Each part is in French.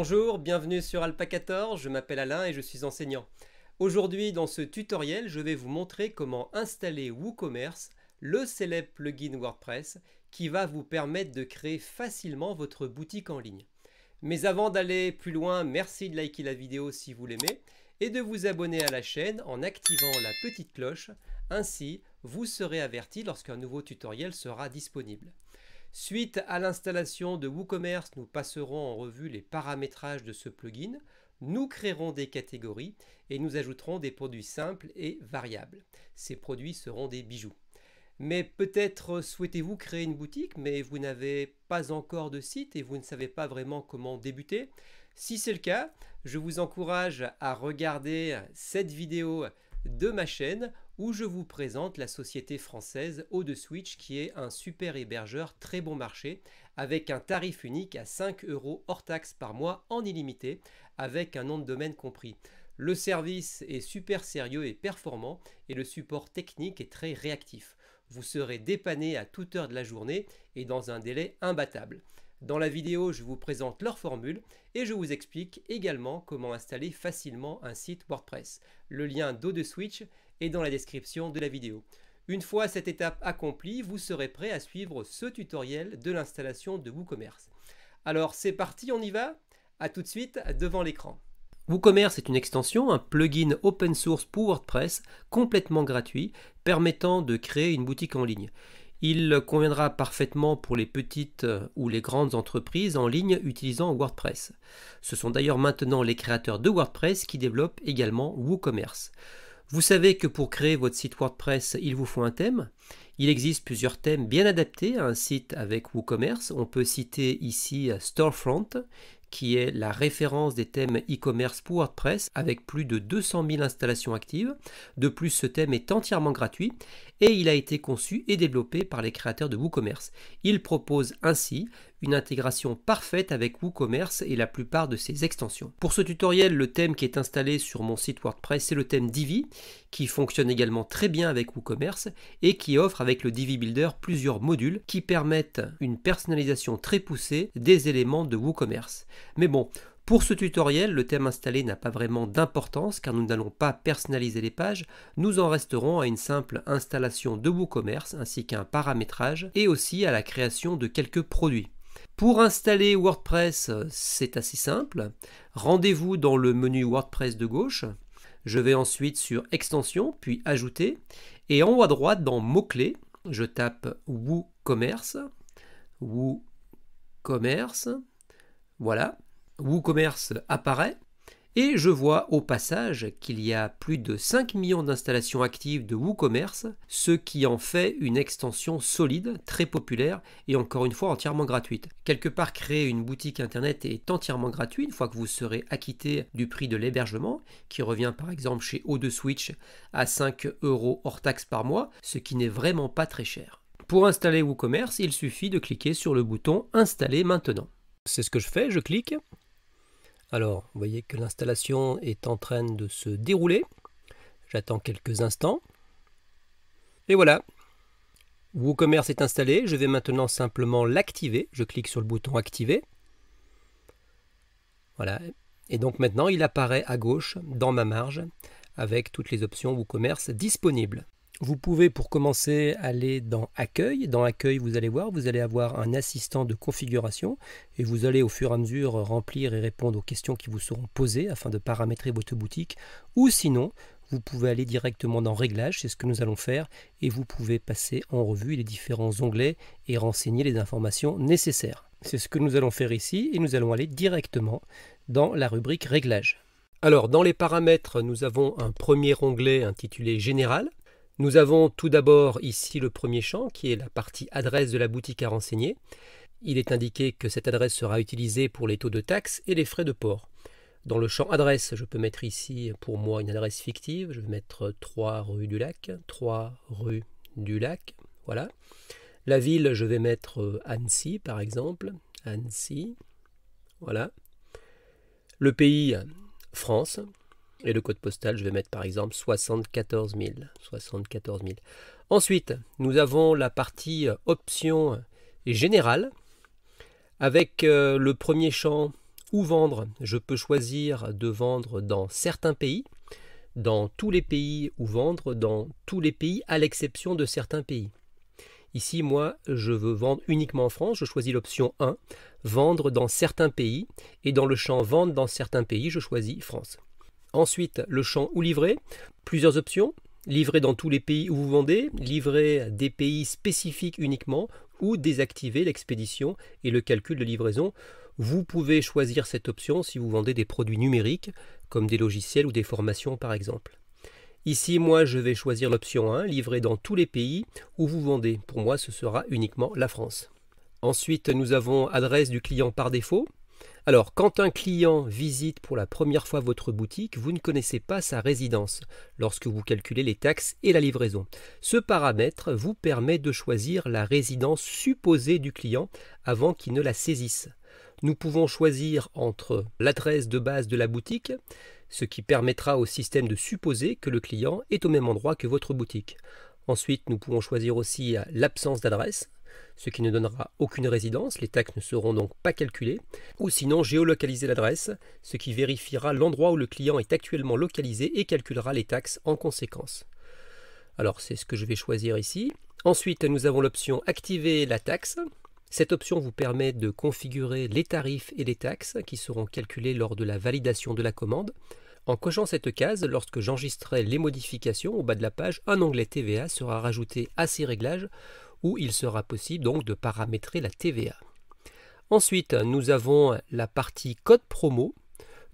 Bonjour, bienvenue sur Alpacator, je m'appelle Alain et je suis enseignant. Aujourd'hui dans ce tutoriel, je vais vous montrer comment installer WooCommerce, le célèbre plugin WordPress qui va vous permettre de créer facilement votre boutique en ligne. Mais avant d'aller plus loin, merci de liker la vidéo si vous l'aimez et de vous abonner à la chaîne en activant la petite cloche. Ainsi, vous serez averti lorsqu'un nouveau tutoriel sera disponible. Suite à l'installation de WooCommerce, nous passerons en revue les paramétrages de ce plugin, nous créerons des catégories et nous ajouterons des produits simples et variables. Ces produits seront des bijoux. Mais peut-être souhaitez-vous créer une boutique, mais vous n'avez pas encore de site et vous ne savez pas vraiment comment débuter. Si c'est le cas, je vous encourage à regarder cette vidéo de ma chaîne où je vous présente la société française ODeSwitch qui est un super hébergeur très bon marché avec un tarif unique à 5 € hors taxe par mois en illimité avec un nom de domaine compris. Le service est super sérieux et performant et le support technique est très réactif. Vous serez dépanné à toute heure de la journée et dans un délai imbattable. Dans la vidéo, je vous présente leur formule et je vous explique également comment installer facilement un site WordPress. Le lien d'ODeSwitch est dans la description de la vidéo. Une fois cette étape accomplie, vous serez prêt à suivre ce tutoriel de l'installation de WooCommerce. Alors c'est parti, on y va? A tout de suite devant l'écran. WooCommerce est une extension, un plugin open source pour WordPress complètement gratuit permettant de créer une boutique en ligne. Il conviendra parfaitement pour les petites ou les grandes entreprises en ligne utilisant WordPress. Ce sont d'ailleurs maintenant les créateurs de WordPress qui développent également WooCommerce. Vous savez que pour créer votre site WordPress, il vous faut un thème. Il existe plusieurs thèmes bien adaptés à un site avec WooCommerce. On peut citer ici Storefront, qui est la référence des thèmes e-commerce pour WordPress avec plus de 200 000 installations actives. De plus, ce thème est entièrement gratuit et il a été conçu et développé par les créateurs de WooCommerce. Il propose ainsi une intégration parfaite avec WooCommerce et la plupart de ses extensions. Pour ce tutoriel, le thème qui est installé sur mon site WordPress, c'est le thème Divi, qui fonctionne également très bien avec WooCommerce et qui offre avec le Divi Builder plusieurs modules qui permettent une personnalisation très poussée des éléments de WooCommerce. Mais bon, pour ce tutoriel, le thème installé n'a pas vraiment d'importance car nous n'allons pas personnaliser les pages, nous en resterons à une simple installation de WooCommerce ainsi qu'à un paramétrage et aussi à la création de quelques produits. Pour installer WordPress, c'est assez simple. Rendez-vous dans le menu WordPress de gauche. Je vais ensuite sur Extensions, puis Ajouter. Et en haut à droite, dans Mots-clés, je tape WooCommerce. WooCommerce. Voilà. WooCommerce apparaît. Et je vois au passage qu'il y a plus de 5 millions d'installations actives de WooCommerce, ce qui en fait une extension solide, très populaire et encore une fois entièrement gratuite. Quelque part, créer une boutique internet est entièrement gratuit une fois que vous serez acquitté du prix de l'hébergement, qui revient par exemple chez ODeSwitch à 5 € hors taxe par mois, ce qui n'est vraiment pas très cher. Pour installer WooCommerce, il suffit de cliquer sur le bouton « Installer maintenant ». C'est ce que je fais, je clique. Alors, vous voyez que l'installation est en train de se dérouler. J'attends quelques instants. Et voilà, WooCommerce est installé. Je vais maintenant simplement l'activer. Je clique sur le bouton Activer. Voilà. Et donc maintenant, il apparaît à gauche dans ma marge avec toutes les options WooCommerce disponibles. Vous pouvez pour commencer aller dans Accueil. Dans Accueil, vous allez voir, vous allez avoir un assistant de configuration et vous allez au fur et à mesure remplir et répondre aux questions qui vous seront posées afin de paramétrer votre boutique. Ou sinon, vous pouvez aller directement dans Réglages, c'est ce que nous allons faire, et vous pouvez passer en revue les différents onglets et renseigner les informations nécessaires. C'est ce que nous allons faire ici et nous allons aller directement dans la rubrique Réglages. Alors, dans les paramètres, nous avons un premier onglet intitulé Général. Nous avons tout d'abord ici le premier champ qui est la partie adresse de la boutique à renseigner. Il est indiqué que cette adresse sera utilisée pour les taux de taxes et les frais de port. Dans le champ adresse, je peux mettre ici pour moi une adresse fictive. Je vais mettre 3 rue du Lac, 3 rue du Lac, voilà. La ville, je vais mettre Annecy par exemple, Annecy, voilà. Le pays, France. Et le code postal, je vais mettre par exemple 74 000. 74 000. Ensuite, nous avons la partie options générales avec le premier champ où vendre, je peux choisir de vendre dans certains pays, dans tous les pays ou vendre dans tous les pays à l'exception de certains pays. Ici, moi, je veux vendre uniquement en France, je choisis l'option 1, vendre dans certains pays, et dans le champ vendre dans certains pays, je choisis France. Ensuite, le champ où livrer, plusieurs options, livrer dans tous les pays où vous vendez, livrer des pays spécifiques uniquement, ou désactiver l'expédition et le calcul de livraison. Vous pouvez choisir cette option si vous vendez des produits numériques, comme des logiciels ou des formations par exemple. Ici, moi, je vais choisir l'option 1, livrer dans tous les pays où vous vendez. Pour moi, ce sera uniquement la France. Ensuite, nous avons adresse du client par défaut. Alors, quand un client visite pour la première fois votre boutique, vous ne connaissez pas sa résidence lorsque vous calculez les taxes et la livraison. Ce paramètre vous permet de choisir la résidence supposée du client avant qu'il ne la saisisse. Nous pouvons choisir entre l'adresse de base de la boutique, ce qui permettra au système de supposer que le client est au même endroit que votre boutique. Ensuite, nous pouvons choisir aussi l'absence d'adresse, ce qui ne donnera aucune résidence, les taxes ne seront donc pas calculées, ou sinon géolocaliser l'adresse, ce qui vérifiera l'endroit où le client est actuellement localisé et calculera les taxes en conséquence. Alors c'est ce que je vais choisir ici. Ensuite, nous avons l'option activer la taxe. Cette option vous permet de configurer les tarifs et les taxes qui seront calculés lors de la validation de la commande. En cochant cette case, lorsque j'enregistrerai les modifications, au bas de la page, un onglet TVA sera rajouté à ces réglages où il sera possible donc de paramétrer la TVA. Ensuite, nous avons la partie code promo.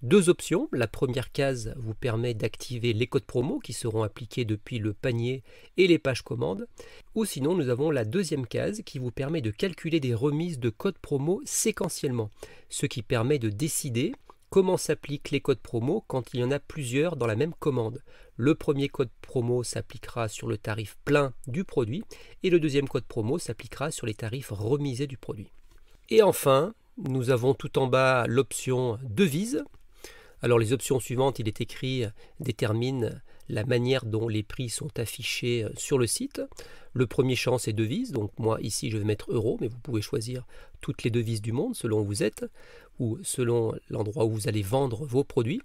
Deux options. La première case vous permet d'activer les codes promo qui seront appliqués depuis le panier et les pages commandes. Ou sinon, nous avons la deuxième case qui vous permet de calculer des remises de codes promo séquentiellement, ce qui permet de décider comment s'appliquent les codes promo quand il y en a plusieurs dans la même commande. Le premier code promo s'appliquera sur le tarif plein du produit et le deuxième code promo s'appliquera sur les tarifs remisés du produit. Et enfin, nous avons tout en bas l'option devise. Alors les options suivantes, il est écrit détermine la manière dont les prix sont affichés sur le site. Le premier champ c'est devise, donc moi ici je vais mettre euro, mais vous pouvez choisir toutes les devises du monde selon où vous êtes ou selon l'endroit où vous allez vendre vos produits.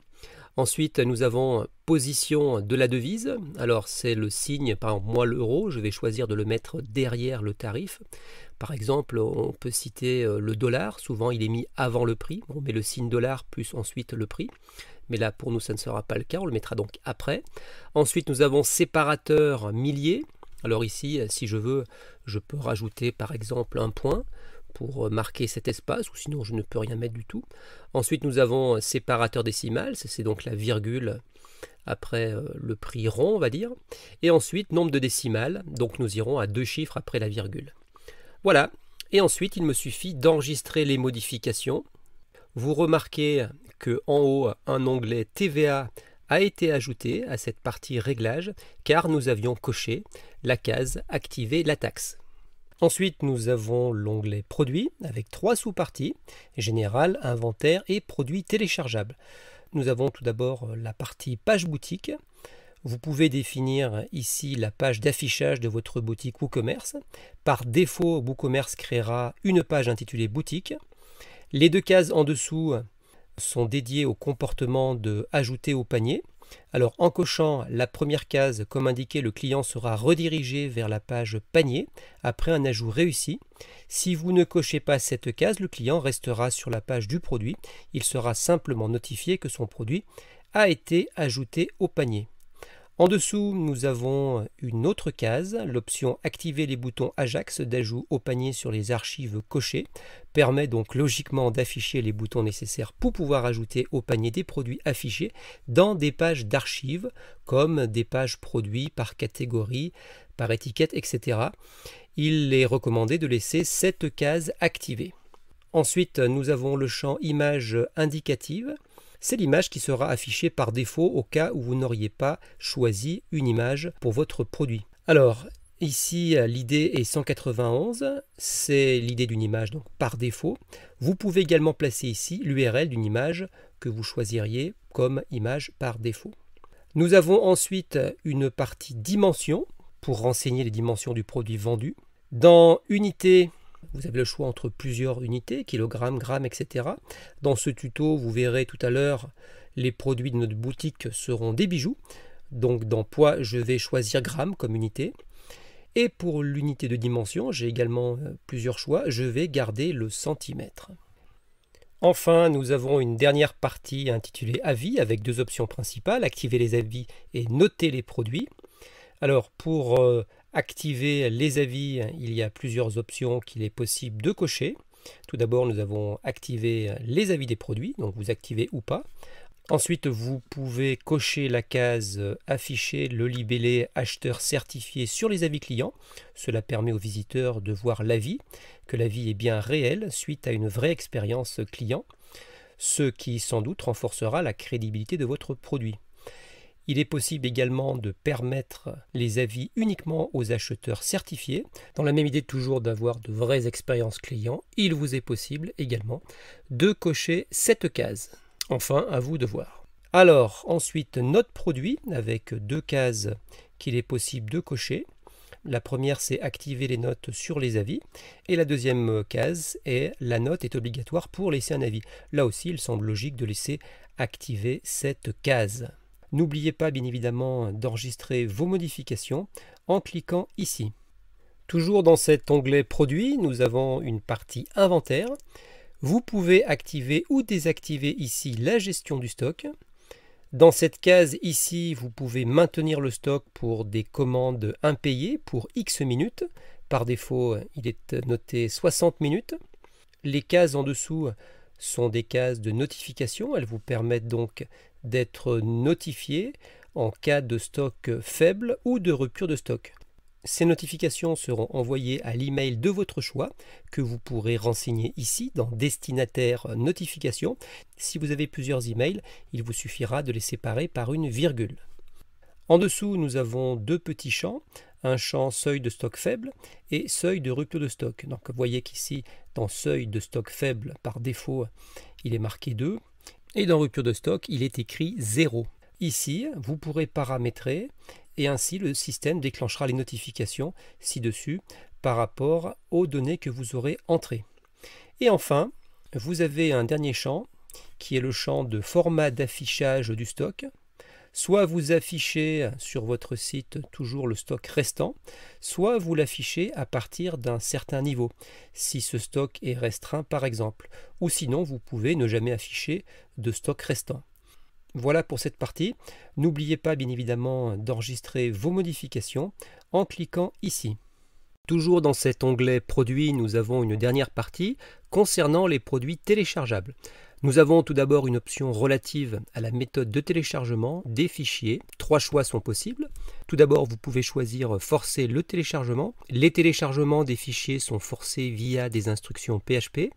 Ensuite nous avons position de la devise, alors c'est le signe, par exemple moi l'euro, je vais choisir de le mettre derrière le tarif. Par exemple, on peut citer le dollar, souvent il est mis avant le prix, on met le signe dollar plus ensuite le prix, mais là pour nous ça ne sera pas le cas, on le mettra donc après. Ensuite nous avons séparateur millier, alors ici si je veux, je peux rajouter par exemple un point pour marquer cet espace, ou sinon je ne peux rien mettre du tout. Ensuite nous avons séparateur décimal, c'est donc la virgule après le prix rond on va dire, et ensuite nombre de décimales, donc nous irons à 2 chiffres après la virgule. Voilà, et ensuite il me suffit d'enregistrer les modifications. Vous remarquez qu'en haut, un onglet TVA a été ajouté à cette partie réglage, car nous avions coché la case activer la taxe. Ensuite, nous avons l'onglet produits avec 3 sous-parties, général, inventaire et produits téléchargeables. Nous avons tout d'abord la partie page boutique. Vous pouvez définir ici la page d'affichage de votre boutique WooCommerce. Par défaut, WooCommerce créera une page intitulée boutique. Les 2 cases en dessous sont dédiées au comportement de ajouter au panier. Alors en cochant la première case, comme indiqué, le client sera redirigé vers la page panier après un ajout réussi. Si vous ne cochez pas cette case, le client restera sur la page du produit. Il sera simplement notifié que son produit a été ajouté au panier. En dessous, nous avons une autre case, l'option activer les boutons Ajax d'ajout au panier sur les archives cochées, permet donc logiquement d'afficher les boutons nécessaires pour pouvoir ajouter au panier des produits affichés dans des pages d'archives, comme des pages produits par catégorie, par étiquette, etc. Il est recommandé de laisser cette case activée. Ensuite, nous avons le champ image indicative. C'est l'image qui sera affichée par défaut au cas où vous n'auriez pas choisi une image pour votre produit. Alors, ici, l'idée est 191, c'est l'idée d'une image donc par défaut. Vous pouvez également placer ici l'URL d'une image que vous choisiriez comme image par défaut. Nous avons ensuite une partie dimension pour renseigner les dimensions du produit vendu. Dans Unité, Vous avez le choix entre plusieurs unités, kilogrammes, grammes, etc. Dans ce tuto, vous verrez tout à l'heure, les produits de notre boutique seront des bijoux. Donc dans poids, je vais choisir grammes comme unité. Et pour l'unité de dimension, j'ai également plusieurs choix. Je vais garder le centimètre. Enfin, nous avons une dernière partie intitulée Avis avec deux options principales, activer les avis et noter les produits. Alors pour activer les avis, il y a plusieurs options qu'il est possible de cocher. Tout d'abord, nous avons activé les avis des produits, donc vous activez ou pas. Ensuite, vous pouvez cocher la case afficher le libellé acheteur certifié sur les avis clients. Cela permet aux visiteurs de voir l'avis, que l'avis est bien réel suite à une vraie expérience client, ce qui sans doute renforcera la crédibilité de votre produit. Il est possible également de permettre les avis uniquement aux acheteurs certifiés. Dans la même idée toujours d'avoir de vraies expériences clients, il vous est possible également de cocher cette case. Enfin, à vous de voir. Alors, ensuite, notre produit avec deux cases qu'il est possible de cocher. La première, c'est activer les notes sur les avis. Et la deuxième case est la note est obligatoire pour laisser un avis. Là aussi, il semble logique de laisser activer cette case. N'oubliez pas, bien évidemment, d'enregistrer vos modifications en cliquant ici. Toujours dans cet onglet Produits, nous avons une partie Inventaire. Vous pouvez activer ou désactiver ici la gestion du stock. Dans cette case ici, vous pouvez maintenir le stock pour des commandes impayées pour X minutes. Par défaut, il est noté 60 minutes. Les cases en dessous sont des cases de notification. Elles vous permettent donc d'être notifié en cas de stock faible ou de rupture de stock. Ces notifications seront envoyées à l'email de votre choix que vous pourrez renseigner ici dans Destinataire notification. Si vous avez plusieurs emails, il vous suffira de les séparer par une virgule. En dessous, nous avons deux petits champs, un champ seuil de stock faible et seuil de rupture de stock. Donc vous voyez qu'ici, dans seuil de stock faible, par défaut, il est marqué 2 et dans rupture de stock, il est écrit 0. Ici, vous pourrez paramétrer et ainsi le système déclenchera les notifications ci-dessus par rapport aux données que vous aurez entrées. Et enfin, vous avez un dernier champ qui est le champ de format d'affichage du stock. Soit vous affichez sur votre site toujours le stock restant, soit vous l'affichez à partir d'un certain niveau, si ce stock est restreint par exemple, ou sinon vous pouvez ne jamais afficher de stock restant. Voilà pour cette partie. N'oubliez pas bien évidemment d'enregistrer vos modifications en cliquant ici. Toujours dans cet onglet Produits, nous avons une dernière partie concernant les produits téléchargeables. Nous avons tout d'abord une option relative à la méthode de téléchargement des fichiers. 3 choix sont possibles. Tout d'abord, vous pouvez choisir forcer le téléchargement. Les téléchargements des fichiers sont forcés via des instructions PHP.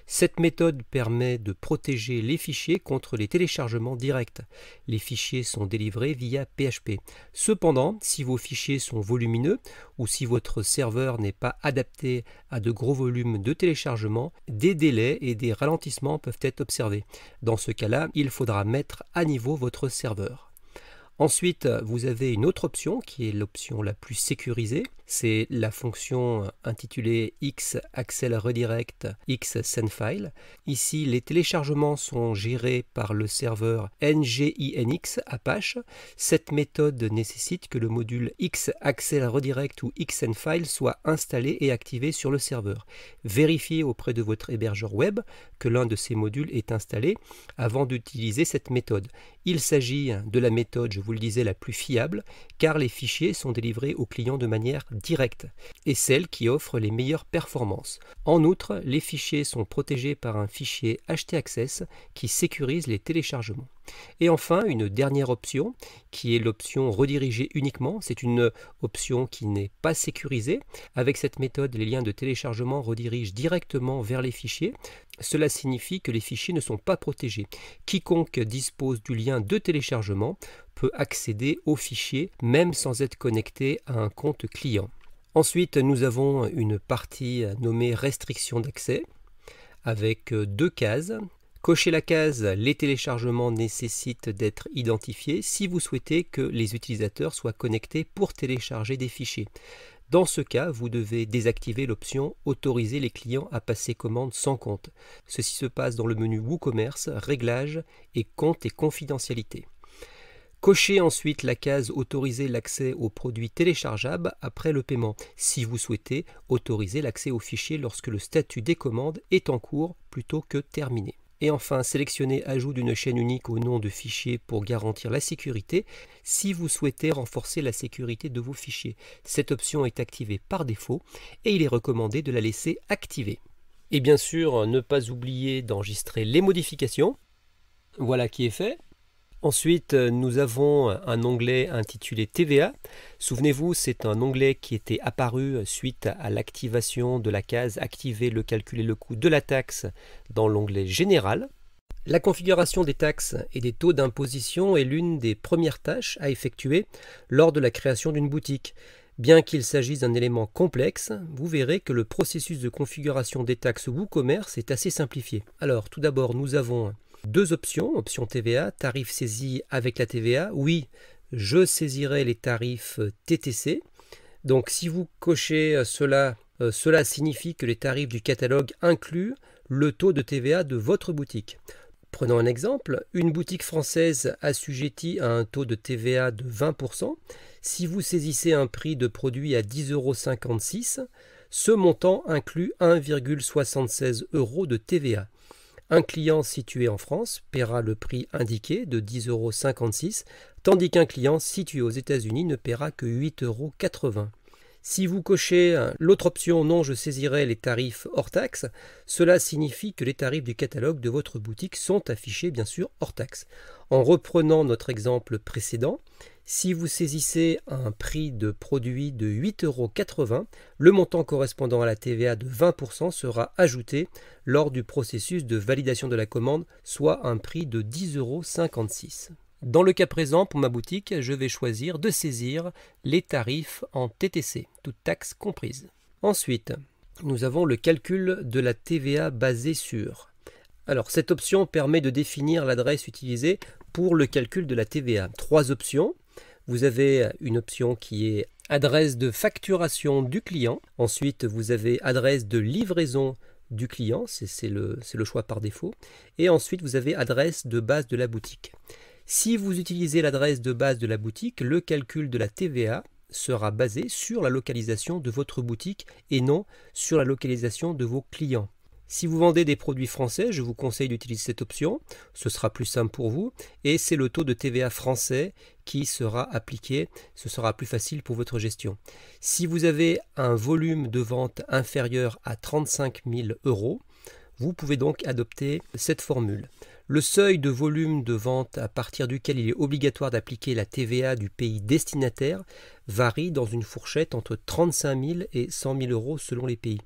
Cette méthode permet de protéger les fichiers contre les téléchargements directs. Les fichiers sont délivrés via PHP. Cependant, si vos fichiers sont volumineux ou si votre serveur n'est pas adapté à de gros volumes de téléchargement, des délais et des ralentissements peuvent être observés. Dans ce cas-là, il faudra mettre à niveau votre serveur. Ensuite, vous avez une autre option qui est l'option la plus sécurisée. C'est la fonction intitulée X-Accel Redirect X-Sendfile. Ici, les téléchargements sont gérés par le serveur NGINX Apache. Cette méthode nécessite que le module X-Accel Redirect ou X-Sendfile soit installé et activé sur le serveur. Vérifiez auprès de votre hébergeur web que l'un de ces modules est installé avant d'utiliser cette méthode. Il s'agit de la méthode, je vous le disais, la plus fiable, car les fichiers sont délivrés aux clients de manière directe et celle qui offre les meilleures performances. En outre, les fichiers sont protégés par un fichier htaccess qui sécurise les téléchargements. Et enfin, une dernière option qui est l'option rediriger uniquement. C'est une option qui n'est pas sécurisée. Avec cette méthode, les liens de téléchargement redirigent directement vers les fichiers. Cela signifie que les fichiers ne sont pas protégés. Quiconque dispose du lien de téléchargement peut accéder aux fichiers même sans être connecté à un compte client. Ensuite, nous avons une partie nommée restriction d'accès avec 2 cases. Cochez la case « Les téléchargements nécessitent d'être identifiés » si vous souhaitez que les utilisateurs soient connectés pour télécharger des fichiers. Dans ce cas, vous devez désactiver l'option « Autoriser les clients à passer commande sans compte ». Ceci se passe dans le menu WooCommerce, Réglages et Compte et confidentialité. Cochez ensuite la case « Autoriser l'accès aux produits téléchargeables après le paiement » si vous souhaitez autoriser l'accès aux fichiers lorsque le statut des commandes est en cours plutôt que terminé. Et enfin, sélectionnez Ajout d'une chaîne unique au nom de fichier pour garantir la sécurité si vous souhaitez renforcer la sécurité de vos fichiers. Cette option est activée par défaut et il est recommandé de la laisser activée. Et bien sûr, ne pas oublier d'enregistrer les modifications. Voilà qui est fait. Ensuite, nous avons un onglet intitulé TVA. Souvenez-vous, c'est un onglet qui était apparu suite à l'activation de la case « Activer le calcul et le coût de la taxe » dans l'onglet Général. La configuration des taxes et des taux d'imposition est l'une des premières tâches à effectuer lors de la création d'une boutique. Bien qu'il s'agisse d'un élément complexe, vous verrez que le processus de configuration des taxes WooCommerce est assez simplifié. Alors, tout d'abord, nous avons deux options, option TVA, tarif saisi avec la TVA. Oui, je saisirai les tarifs TTC. Donc si vous cochez cela signifie que les tarifs du catalogue incluent le taux de TVA de votre boutique. Prenons un exemple, une boutique française assujettie à un taux de TVA de 20%. Si vous saisissez un prix de produit à 10,56 €, ce montant inclut 1,76 € de TVA. Un client situé en France paiera le prix indiqué de 10,56 €, tandis qu'un client situé aux États-Unis ne paiera que 8,80 €. Si vous cochez l'autre option « Non, je saisirai les tarifs hors taxe », cela signifie que les tarifs du catalogue de votre boutique sont affichés bien sûr hors taxe. En reprenant notre exemple précédent, si vous saisissez un prix de produit de 8,80 €, le montant correspondant à la TVA de 20% sera ajouté lors du processus de validation de la commande, soit un prix de 10,56 €. Dans le cas présent, pour ma boutique, je vais choisir de saisir les tarifs en TTC, toutes taxes comprises. Ensuite, nous avons le calcul de la TVA basé sur. Alors, cette option permet de définir l'adresse utilisée pour le calcul de la TVA. Trois options. Vous avez une option qui est adresse de facturation du client. Ensuite, vous avez adresse de livraison du client, c'est le choix par défaut. Et ensuite, vous avez adresse de base de la boutique. Si vous utilisez l'adresse de base de la boutique, le calcul de la TVA sera basé sur la localisation de votre boutique et non sur la localisation de vos clients. Si vous vendez des produits français, je vous conseille d'utiliser cette option, ce sera plus simple pour vous et c'est le taux de TVA français qui sera appliqué, ce sera plus facile pour votre gestion. Si vous avez un volume de vente inférieur à 35 000 €, vous pouvez donc adopter cette formule. Le seuil de volume de vente à partir duquel il est obligatoire d'appliquer la TVA du pays destinataire varie dans une fourchette entre 35 000 et 100 000 € selon les pays.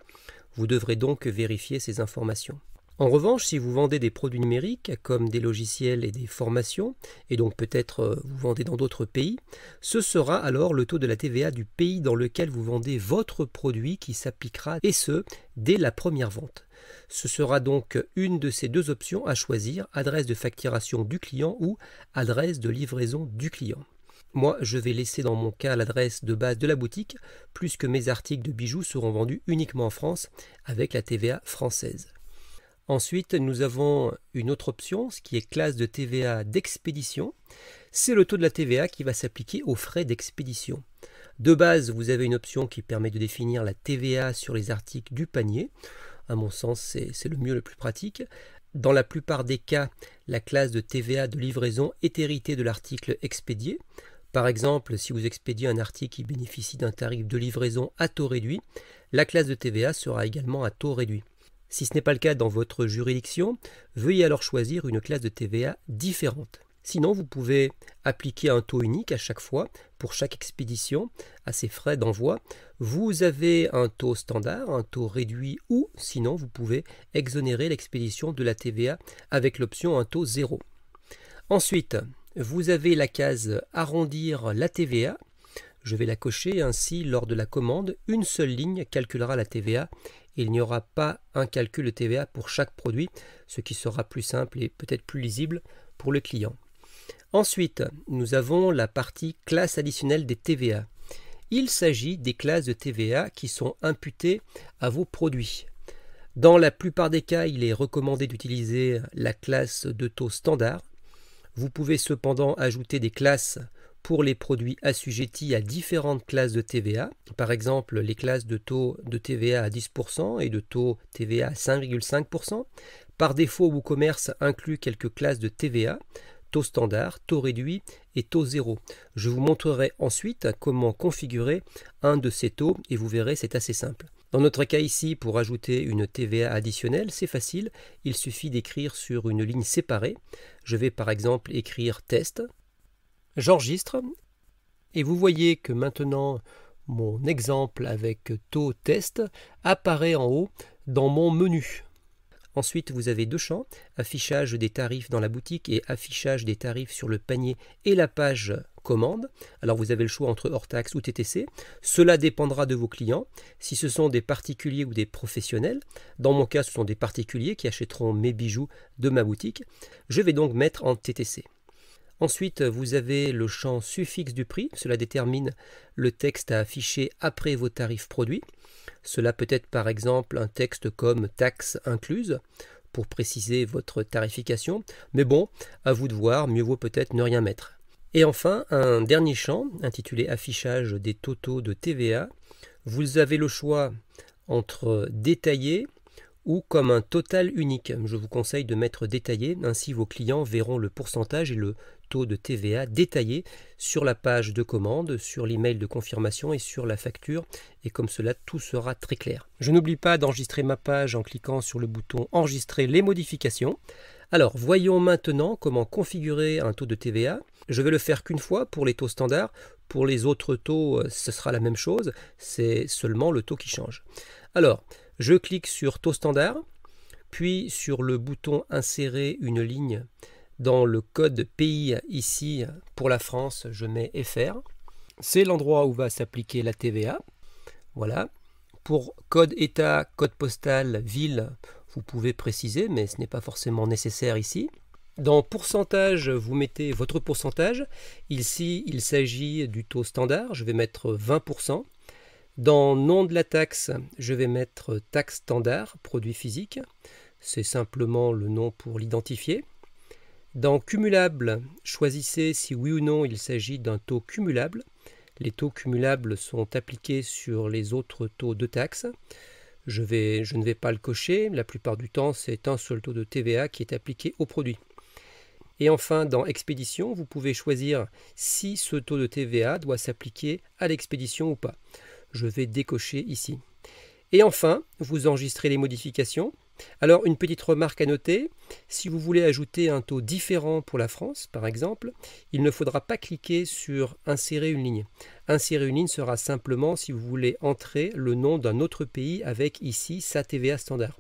Vous devrez donc vérifier ces informations. En revanche, si vous vendez des produits numériques comme des logiciels et des formations, et donc peut-être vous vendez dans d'autres pays, ce sera alors le taux de la TVA du pays dans lequel vous vendez votre produit qui s'appliquera, et ce, dès la première vente. Ce sera donc une de ces deux options à choisir, adresse de facturation du client ou adresse de livraison du client. Moi, je vais laisser dans mon cas l'adresse de base de la boutique, puisque mes articles de bijoux seront vendus uniquement en France avec la TVA française. Ensuite, nous avons une autre option, ce qui est classe de TVA d'expédition. C'est le taux de la TVA qui va s'appliquer aux frais d'expédition. De base, vous avez une option qui permet de définir la TVA sur les articles du panier. À mon sens, c'est le mieux, le plus pratique. Dans la plupart des cas, la classe de TVA de livraison est héritée de l'article expédié. Par exemple, si vous expédiez un article qui bénéficie d'un tarif de livraison à taux réduit, la classe de TVA sera également à taux réduit. Si ce n'est pas le cas dans votre juridiction, veuillez alors choisir une classe de TVA différente. Sinon, vous pouvez appliquer un taux unique à chaque fois, pour chaque expédition, à ces frais d'envoi. Vous avez un taux standard, un taux réduit ou, sinon, vous pouvez exonérer l'expédition de la TVA avec l'option un taux 0. Ensuite, vous avez la case « Arrondir la TVA ». Je vais la cocher, ainsi, lors de la commande, une seule ligne calculera la TVA. Il n'y aura pas un calcul de TVA pour chaque produit, ce qui sera plus simple et peut-être plus lisible pour le client. Ensuite, nous avons la partie classe additionnelle des TVA. Il s'agit des classes de TVA qui sont imputées à vos produits. Dans la plupart des cas, il est recommandé d'utiliser la classe de taux standard. Vous pouvez cependant ajouter des classes pour les produits assujettis à différentes classes de TVA. Par exemple, les classes de taux de TVA à 10% et de taux TVA à 5,5%. Par défaut, WooCommerce inclut quelques classes de TVA, taux standard, taux réduit et taux zéro. Je vous montrerai ensuite comment configurer un de ces taux et vous verrez, c'est assez simple. Dans notre cas ici, pour ajouter une TVA additionnelle, c'est facile. Il suffit d'écrire sur une ligne séparée. Je vais par exemple écrire test. J'enregistre et vous voyez que maintenant mon exemple avec taux test apparaît en haut dans mon menu. Ensuite, vous avez deux champs, affichage des tarifs dans la boutique et affichage des tarifs sur le panier et la page commande. Alors vous avez le choix entre hors taxe ou TTC. Cela dépendra de vos clients, si ce sont des particuliers ou des professionnels. Dans mon cas, ce sont des particuliers qui achèteront mes bijoux de ma boutique. Je vais donc mettre en TTC. Ensuite, vous avez le champ suffixe du prix. Cela détermine le texte à afficher après vos tarifs produits. Cela peut être par exemple un texte comme taxe incluse pour préciser votre tarification. Mais bon, à vous de voir, mieux vaut peut-être ne rien mettre. Et enfin, un dernier champ intitulé affichage des totaux de TVA. Vous avez le choix entre détaillé ou comme un total unique. Je vous conseille de mettre détaillé, ainsi vos clients verront le pourcentage et le taux de TVA détaillé sur la page de commande, sur l'email de confirmation et sur la facture, et comme cela tout sera très clair. Je n'oublie pas d'enregistrer ma page en cliquant sur le bouton enregistrer les modifications. Alors voyons maintenant comment configurer un taux de TVA. Je vais le faire qu'une fois pour les taux standards. Pour les autres taux, ce sera la même chose, c'est seulement le taux qui change. Alors, je clique sur taux standard, puis sur le bouton insérer une ligne dans le code pays. Ici, pour la France, je mets FR. C'est l'endroit où va s'appliquer la TVA. Voilà. Pour code État, code postal, ville, vous pouvez préciser, mais ce n'est pas forcément nécessaire ici. Dans pourcentage, vous mettez votre pourcentage. Ici, il s'agit du taux standard. Je vais mettre 20%. Dans nom de la taxe, je vais mettre taxe standard, produit physique. C'est simplement le nom pour l'identifier. Dans cumulable, choisissez si oui ou non il s'agit d'un taux cumulable. Les taux cumulables sont appliqués sur les autres taux de taxe. Je ne vais pas le cocher. La plupart du temps, c'est un seul taux de TVA qui est appliqué au produit. Et enfin, dans expédition, vous pouvez choisir si ce taux de TVA doit s'appliquer à l'expédition ou pas. Je vais décocher ici. Et enfin, vous enregistrez les modifications. Alors, une petite remarque à noter, si vous voulez ajouter un taux différent pour la France, par exemple, il ne faudra pas cliquer sur « Insérer une ligne ». Insérer une ligne sera simplement si vous voulez entrer le nom d'un autre pays avec ici sa TVA standard.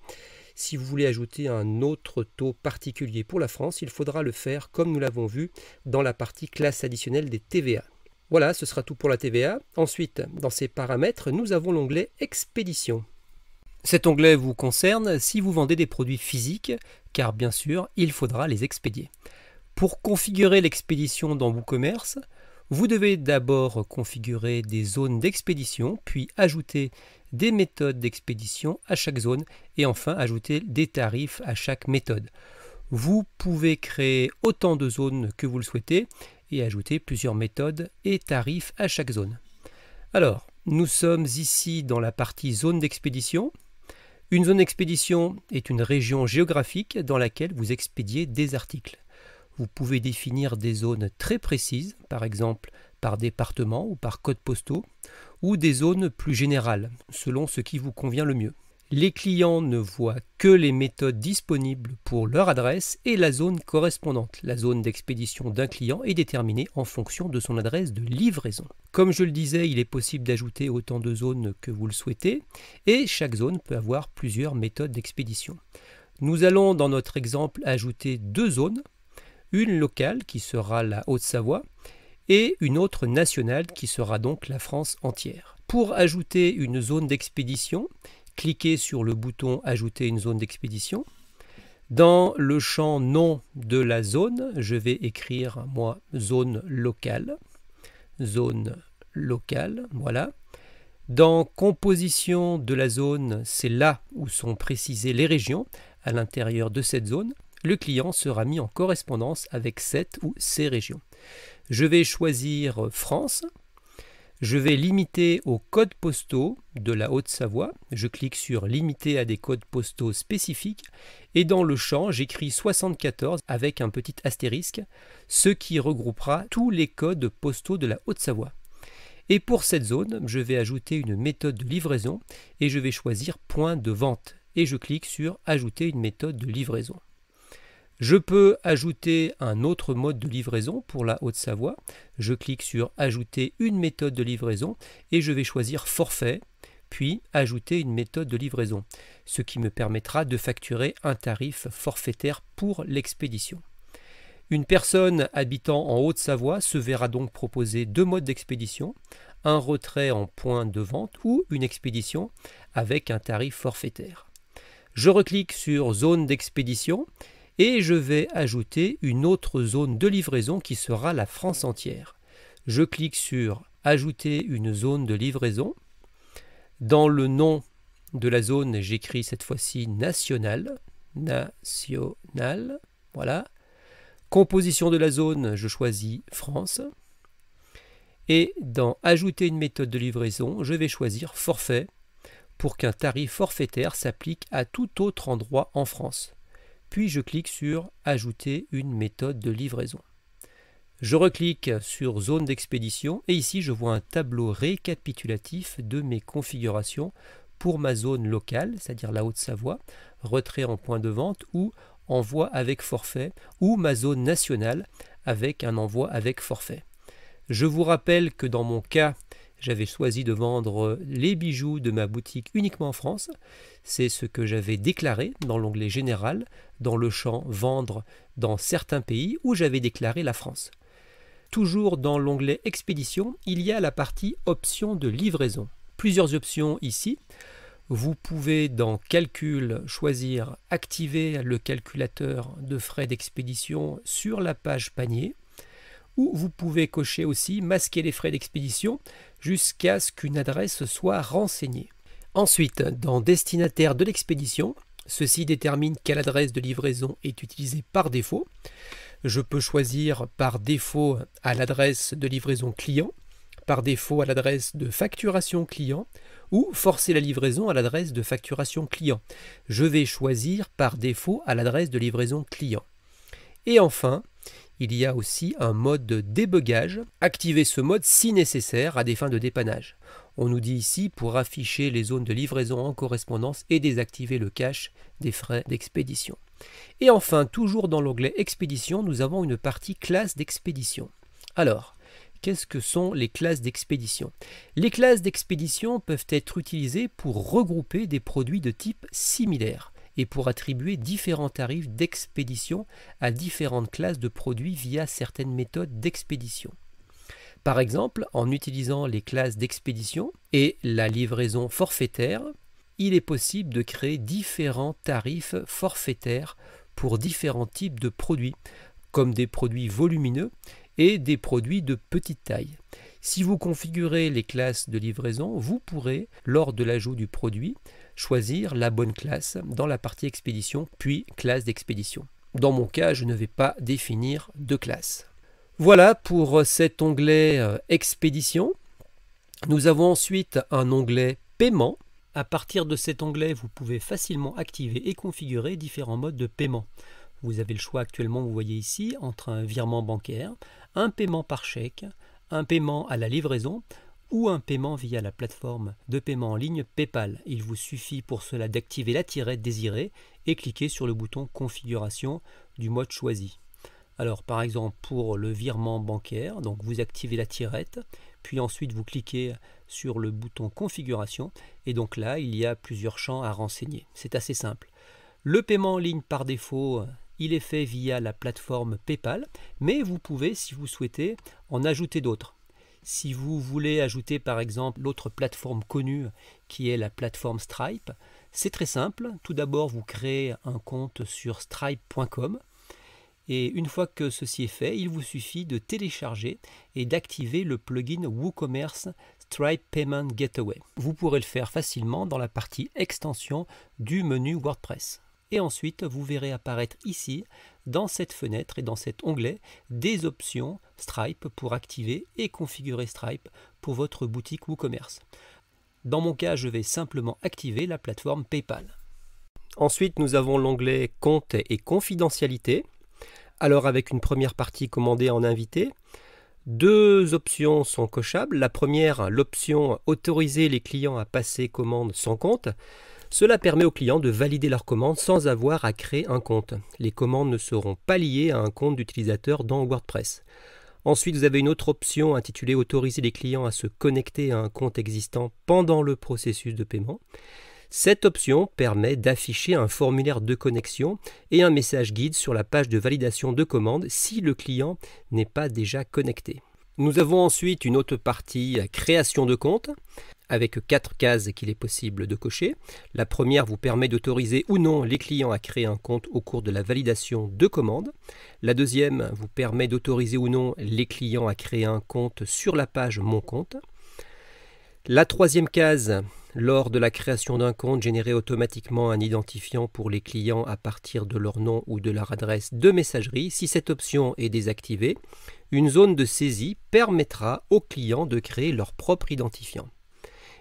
Si vous voulez ajouter un autre taux particulier pour la France, il faudra le faire comme nous l'avons vu dans la partie classe additionnelle des TVA. Voilà, ce sera tout pour la TVA. Ensuite, dans ces paramètres, nous avons l'onglet « Expédition ». Cet onglet vous concerne si vous vendez des produits physiques, car bien sûr, il faudra les expédier. Pour configurer l'expédition dans WooCommerce, vous devez d'abord configurer des zones d'expédition, puis ajouter des méthodes d'expédition à chaque zone et enfin ajouter des tarifs à chaque méthode. Vous pouvez créer autant de zones que vous le souhaitez et ajouter plusieurs méthodes et tarifs à chaque zone. Alors, nous sommes ici dans la partie zone d'expédition. Une zone d'expédition est une région géographique dans laquelle vous expédiez des articles. Vous pouvez définir des zones très précises, par exemple par département ou par code postaux, ou des zones plus générales, selon ce qui vous convient le mieux. Les clients ne voient que les méthodes disponibles pour leur adresse et la zone correspondante. La zone d'expédition d'un client est déterminée en fonction de son adresse de livraison. Comme je le disais, il est possible d'ajouter autant de zones que vous le souhaitez et chaque zone peut avoir plusieurs méthodes d'expédition. Nous allons dans notre exemple ajouter deux zones, une locale qui sera la Haute-Savoie et une autre nationale qui sera donc la France entière. Pour ajouter une zone d'expédition, cliquez sur le bouton « Ajouter une zone d'expédition ». Dans le champ « Nom de la zone », je vais écrire, moi, « Zone locale ». Zone local, voilà. Dans composition de la zone, c'est là où sont précisées les régions. À l'intérieur de cette zone, le client sera mis en correspondance avec cette ou ces régions. Je vais choisir France. Je vais limiter aux codes postaux de la Haute-Savoie. Je clique sur limiter à des codes postaux spécifiques et dans le champ, j'écris 74 avec un petit astérisque, ce qui regroupera tous les codes postaux de la Haute-Savoie. Et pour cette zone, je vais ajouter une méthode de livraison et je vais choisir point de vente et je clique sur ajouter une méthode de livraison. Je peux ajouter un autre mode de livraison pour la Haute-Savoie. Je clique sur ajouter une méthode de livraison et je vais choisir forfait, puis ajouter une méthode de livraison, ce qui me permettra de facturer un tarif forfaitaire pour l'expédition. Une personne habitant en Haute-Savoie se verra donc proposer deux modes d'expédition, un retrait en point de vente ou une expédition avec un tarif forfaitaire. Je reclique sur zone d'expédition et je vais ajouter une autre zone de livraison qui sera la France entière. Je clique sur ajouter une zone de livraison. Dans le nom de la zone, j'écris cette fois-ci national, voilà. Composition de la zone, je choisis France. Et dans ajouter une méthode de livraison, je vais choisir forfait pour qu'un tarif forfaitaire s'applique à tout autre endroit en France. Puis je clique sur ajouter une méthode de livraison. Je reclique sur zone d'expédition et ici je vois un tableau récapitulatif de mes configurations pour ma zone locale, c'est-à-dire la Haute-Savoie, retrait en point de vente ou envoi avec forfait, ou ma zone nationale avec un envoi avec forfait. Je vous rappelle que dans mon cas, j'avais choisi de vendre les bijoux de ma boutique uniquement en France. C'est ce que j'avais déclaré dans l'onglet Général, dans le champ Vendre dans certains pays où j'avais déclaré la France. Toujours dans l'onglet Expédition, il y a la partie Options de livraison. Plusieurs options ici. Vous pouvez dans Calcul choisir Activer le calculateur de frais d'expédition sur la page panier. Ou vous pouvez cocher aussi masquer les frais d'expédition jusqu'à ce qu'une adresse soit renseignée. Ensuite, dans destinataire de l'expédition, ceci détermine quelle adresse de livraison est utilisée par défaut. Je peux choisir par défaut à l'adresse de livraison client, par défaut à l'adresse de facturation client ou forcer la livraison à l'adresse de facturation client. Je vais choisir par défaut à l'adresse de livraison client. Et enfin, il y a aussi un mode de débugage. Activez ce mode si nécessaire à des fins de dépannage. On nous dit ici pour afficher les zones de livraison en correspondance et désactiver le cache des frais d'expédition. Et enfin, toujours dans l'onglet Expédition, nous avons une partie classe d'expédition. Alors, qu'est-ce que sont les classes d'expédition? Les classes d'expédition peuvent être utilisées pour regrouper des produits de type similaire et pour attribuer différents tarifs d'expédition à différentes classes de produits via certaines méthodes d'expédition. Par exemple, en utilisant les classes d'expédition et la livraison forfaitaire, il est possible de créer différents tarifs forfaitaires pour différents types de produits, comme des produits volumineux et des produits de petite taille. Si vous configurez les classes de livraison, vous pourrez, lors de l'ajout du produit, choisir la bonne classe dans la partie expédition, puis classe d'expédition. Dans mon cas, je ne vais pas définir de classe. Voilà pour cet onglet expédition. Nous avons ensuite un onglet paiement. À partir de cet onglet, vous pouvez facilement activer et configurer différents modes de paiement. Vous avez le choix actuellement, vous voyez ici, entre un virement bancaire, un paiement par chèque, un paiement à la livraison ou un paiement via la plateforme de paiement en ligne PayPal. Il vous suffit pour cela d'activer la tirette désirée et cliquer sur le bouton configuration du mode choisi. Alors par exemple pour le virement bancaire, donc vous activez la tirette, puis ensuite vous cliquez sur le bouton configuration et donc là il y a plusieurs champs à renseigner. C'est assez simple. Le paiement en ligne par défaut, il est fait via la plateforme PayPal, mais vous pouvez, si vous souhaitez, en ajouter d'autres. Si vous voulez ajouter par exemple l'autre plateforme connue qui est la plateforme Stripe, c'est très simple. Tout d'abord, vous créez un compte sur stripe.com Et une fois que ceci est fait, il vous suffit de télécharger et d'activer le plugin WooCommerce Stripe Payment Gateway. Vous pourrez le faire facilement dans la partie extension du menu WordPress. Et ensuite, vous verrez apparaître ici, dans cette fenêtre et dans cet onglet, des options Stripe pour activer et configurer Stripe pour votre boutique WooCommerce. Dans mon cas, je vais simplement activer la plateforme PayPal. Ensuite, nous avons l'onglet Compte et confidentialité. Alors, avec une première partie commandée en invité, deux options sont cochables. La première, l'option autoriser les clients à passer commande sans compte. Cela permet aux clients de valider leur commande sans avoir à créer un compte. Les commandes ne seront pas liées à un compte d'utilisateur dans WordPress. Ensuite, vous avez une autre option intitulée autoriser les clients à se connecter à un compte existant pendant le processus de paiement. Cette option permet d'afficher un formulaire de connexion et un message guide sur la page de validation de commande si le client n'est pas déjà connecté. Nous avons ensuite une autre partie création de compte avec 4 cases qu'il est possible de cocher. La première vous permet d'autoriser ou non les clients à créer un compte au cours de la validation de commande. La deuxième vous permet d'autoriser ou non les clients à créer un compte sur la page Mon compte. La troisième case, lors de la création d'un compte, générer automatiquement un identifiant pour les clients à partir de leur nom ou de leur adresse de messagerie. Si cette option est désactivée, une zone de saisie permettra aux clients de créer leur propre identifiant.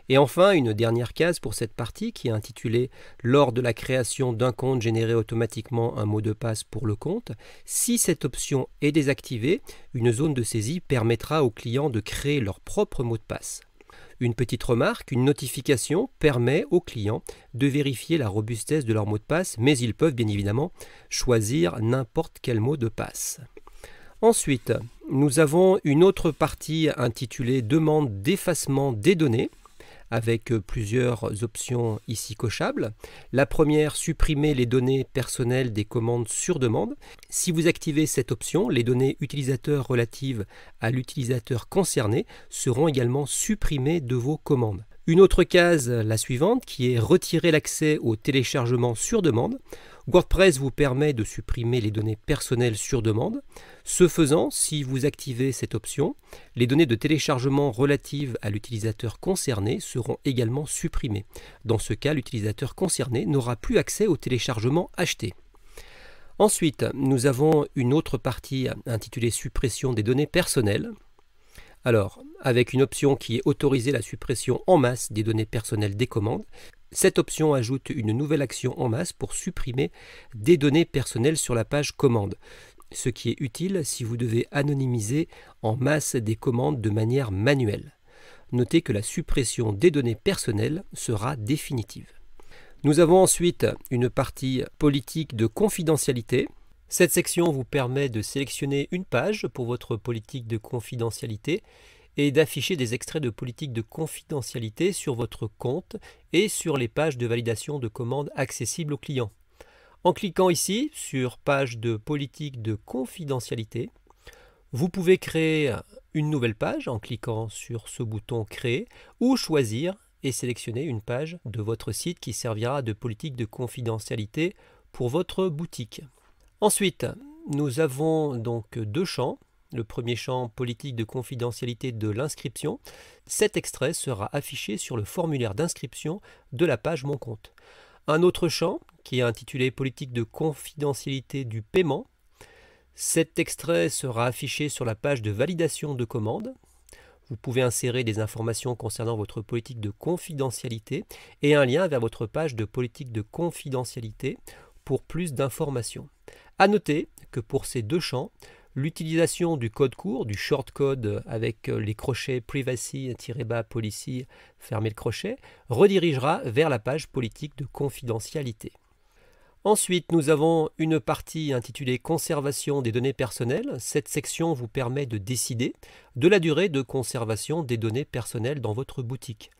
Et enfin, une dernière case pour cette partie qui est intitulée « Lors de la création d'un compte, générer automatiquement un mot de passe pour le compte ». Si cette option est désactivée, une zone de saisie permettra aux clients de créer leur propre mot de passe. Une petite remarque, une notification permet aux clients de vérifier la robustesse de leur mot de passe, mais ils peuvent bien évidemment choisir n'importe quel mot de passe. Ensuite, nous avons une autre partie intitulée « Demande d'effacement des données » avec plusieurs options ici cochables. La première, supprimer les données personnelles des commandes sur demande. Si vous activez cette option, les données utilisateurs relatives à l'utilisateur concerné seront également supprimées de vos commandes. Une autre case, la suivante, qui est retirer l'accès au téléchargement sur demande. WordPress vous permet de supprimer les données personnelles sur demande. Ce faisant, si vous activez cette option, les données de téléchargement relatives à l'utilisateur concerné seront également supprimées. Dans ce cas, l'utilisateur concerné n'aura plus accès au téléchargement acheté. Ensuite, nous avons une autre partie intitulée suppression des données personnelles. Alors, avec une option qui est autoriser la suppression en masse des données personnelles des commandes, cette option ajoute une nouvelle action en masse pour supprimer des données personnelles sur la page commande, ce qui est utile si vous devez anonymiser en masse des commandes de manière manuelle. Notez que la suppression des données personnelles sera définitive. Nous avons ensuite une partie politique de confidentialité. Cette section vous permet de sélectionner une page pour votre politique de confidentialité et d'afficher des extraits de politique de confidentialité sur votre compte et sur les pages de validation de commandes accessibles aux clients. En cliquant ici sur page de politique de confidentialité, vous pouvez créer une nouvelle page en cliquant sur ce bouton créer ou choisir et sélectionner une page de votre site qui servira de politique de confidentialité pour votre boutique. Ensuite, nous avons donc deux champs. Le premier champ, politique de confidentialité de l'inscription. Cet extrait sera affiché sur le formulaire d'inscription de la page Mon compte. Un autre champ, qui est intitulé politique de confidentialité du paiement. Cet extrait sera affiché sur la page de validation de commande. Vous pouvez insérer des informations concernant votre politique de confidentialité et un lien vers votre page de politique de confidentialité pour plus d'informations. À noter que pour ces deux champs, l'utilisation du code court, du shortcode avec les crochets privacy-policy, fermez le crochet, redirigera vers la page politique de confidentialité. Ensuite, nous avons une partie intitulée Conservation des données personnelles. Cette section vous permet de décider de la durée de conservation des données personnelles dans votre boutique.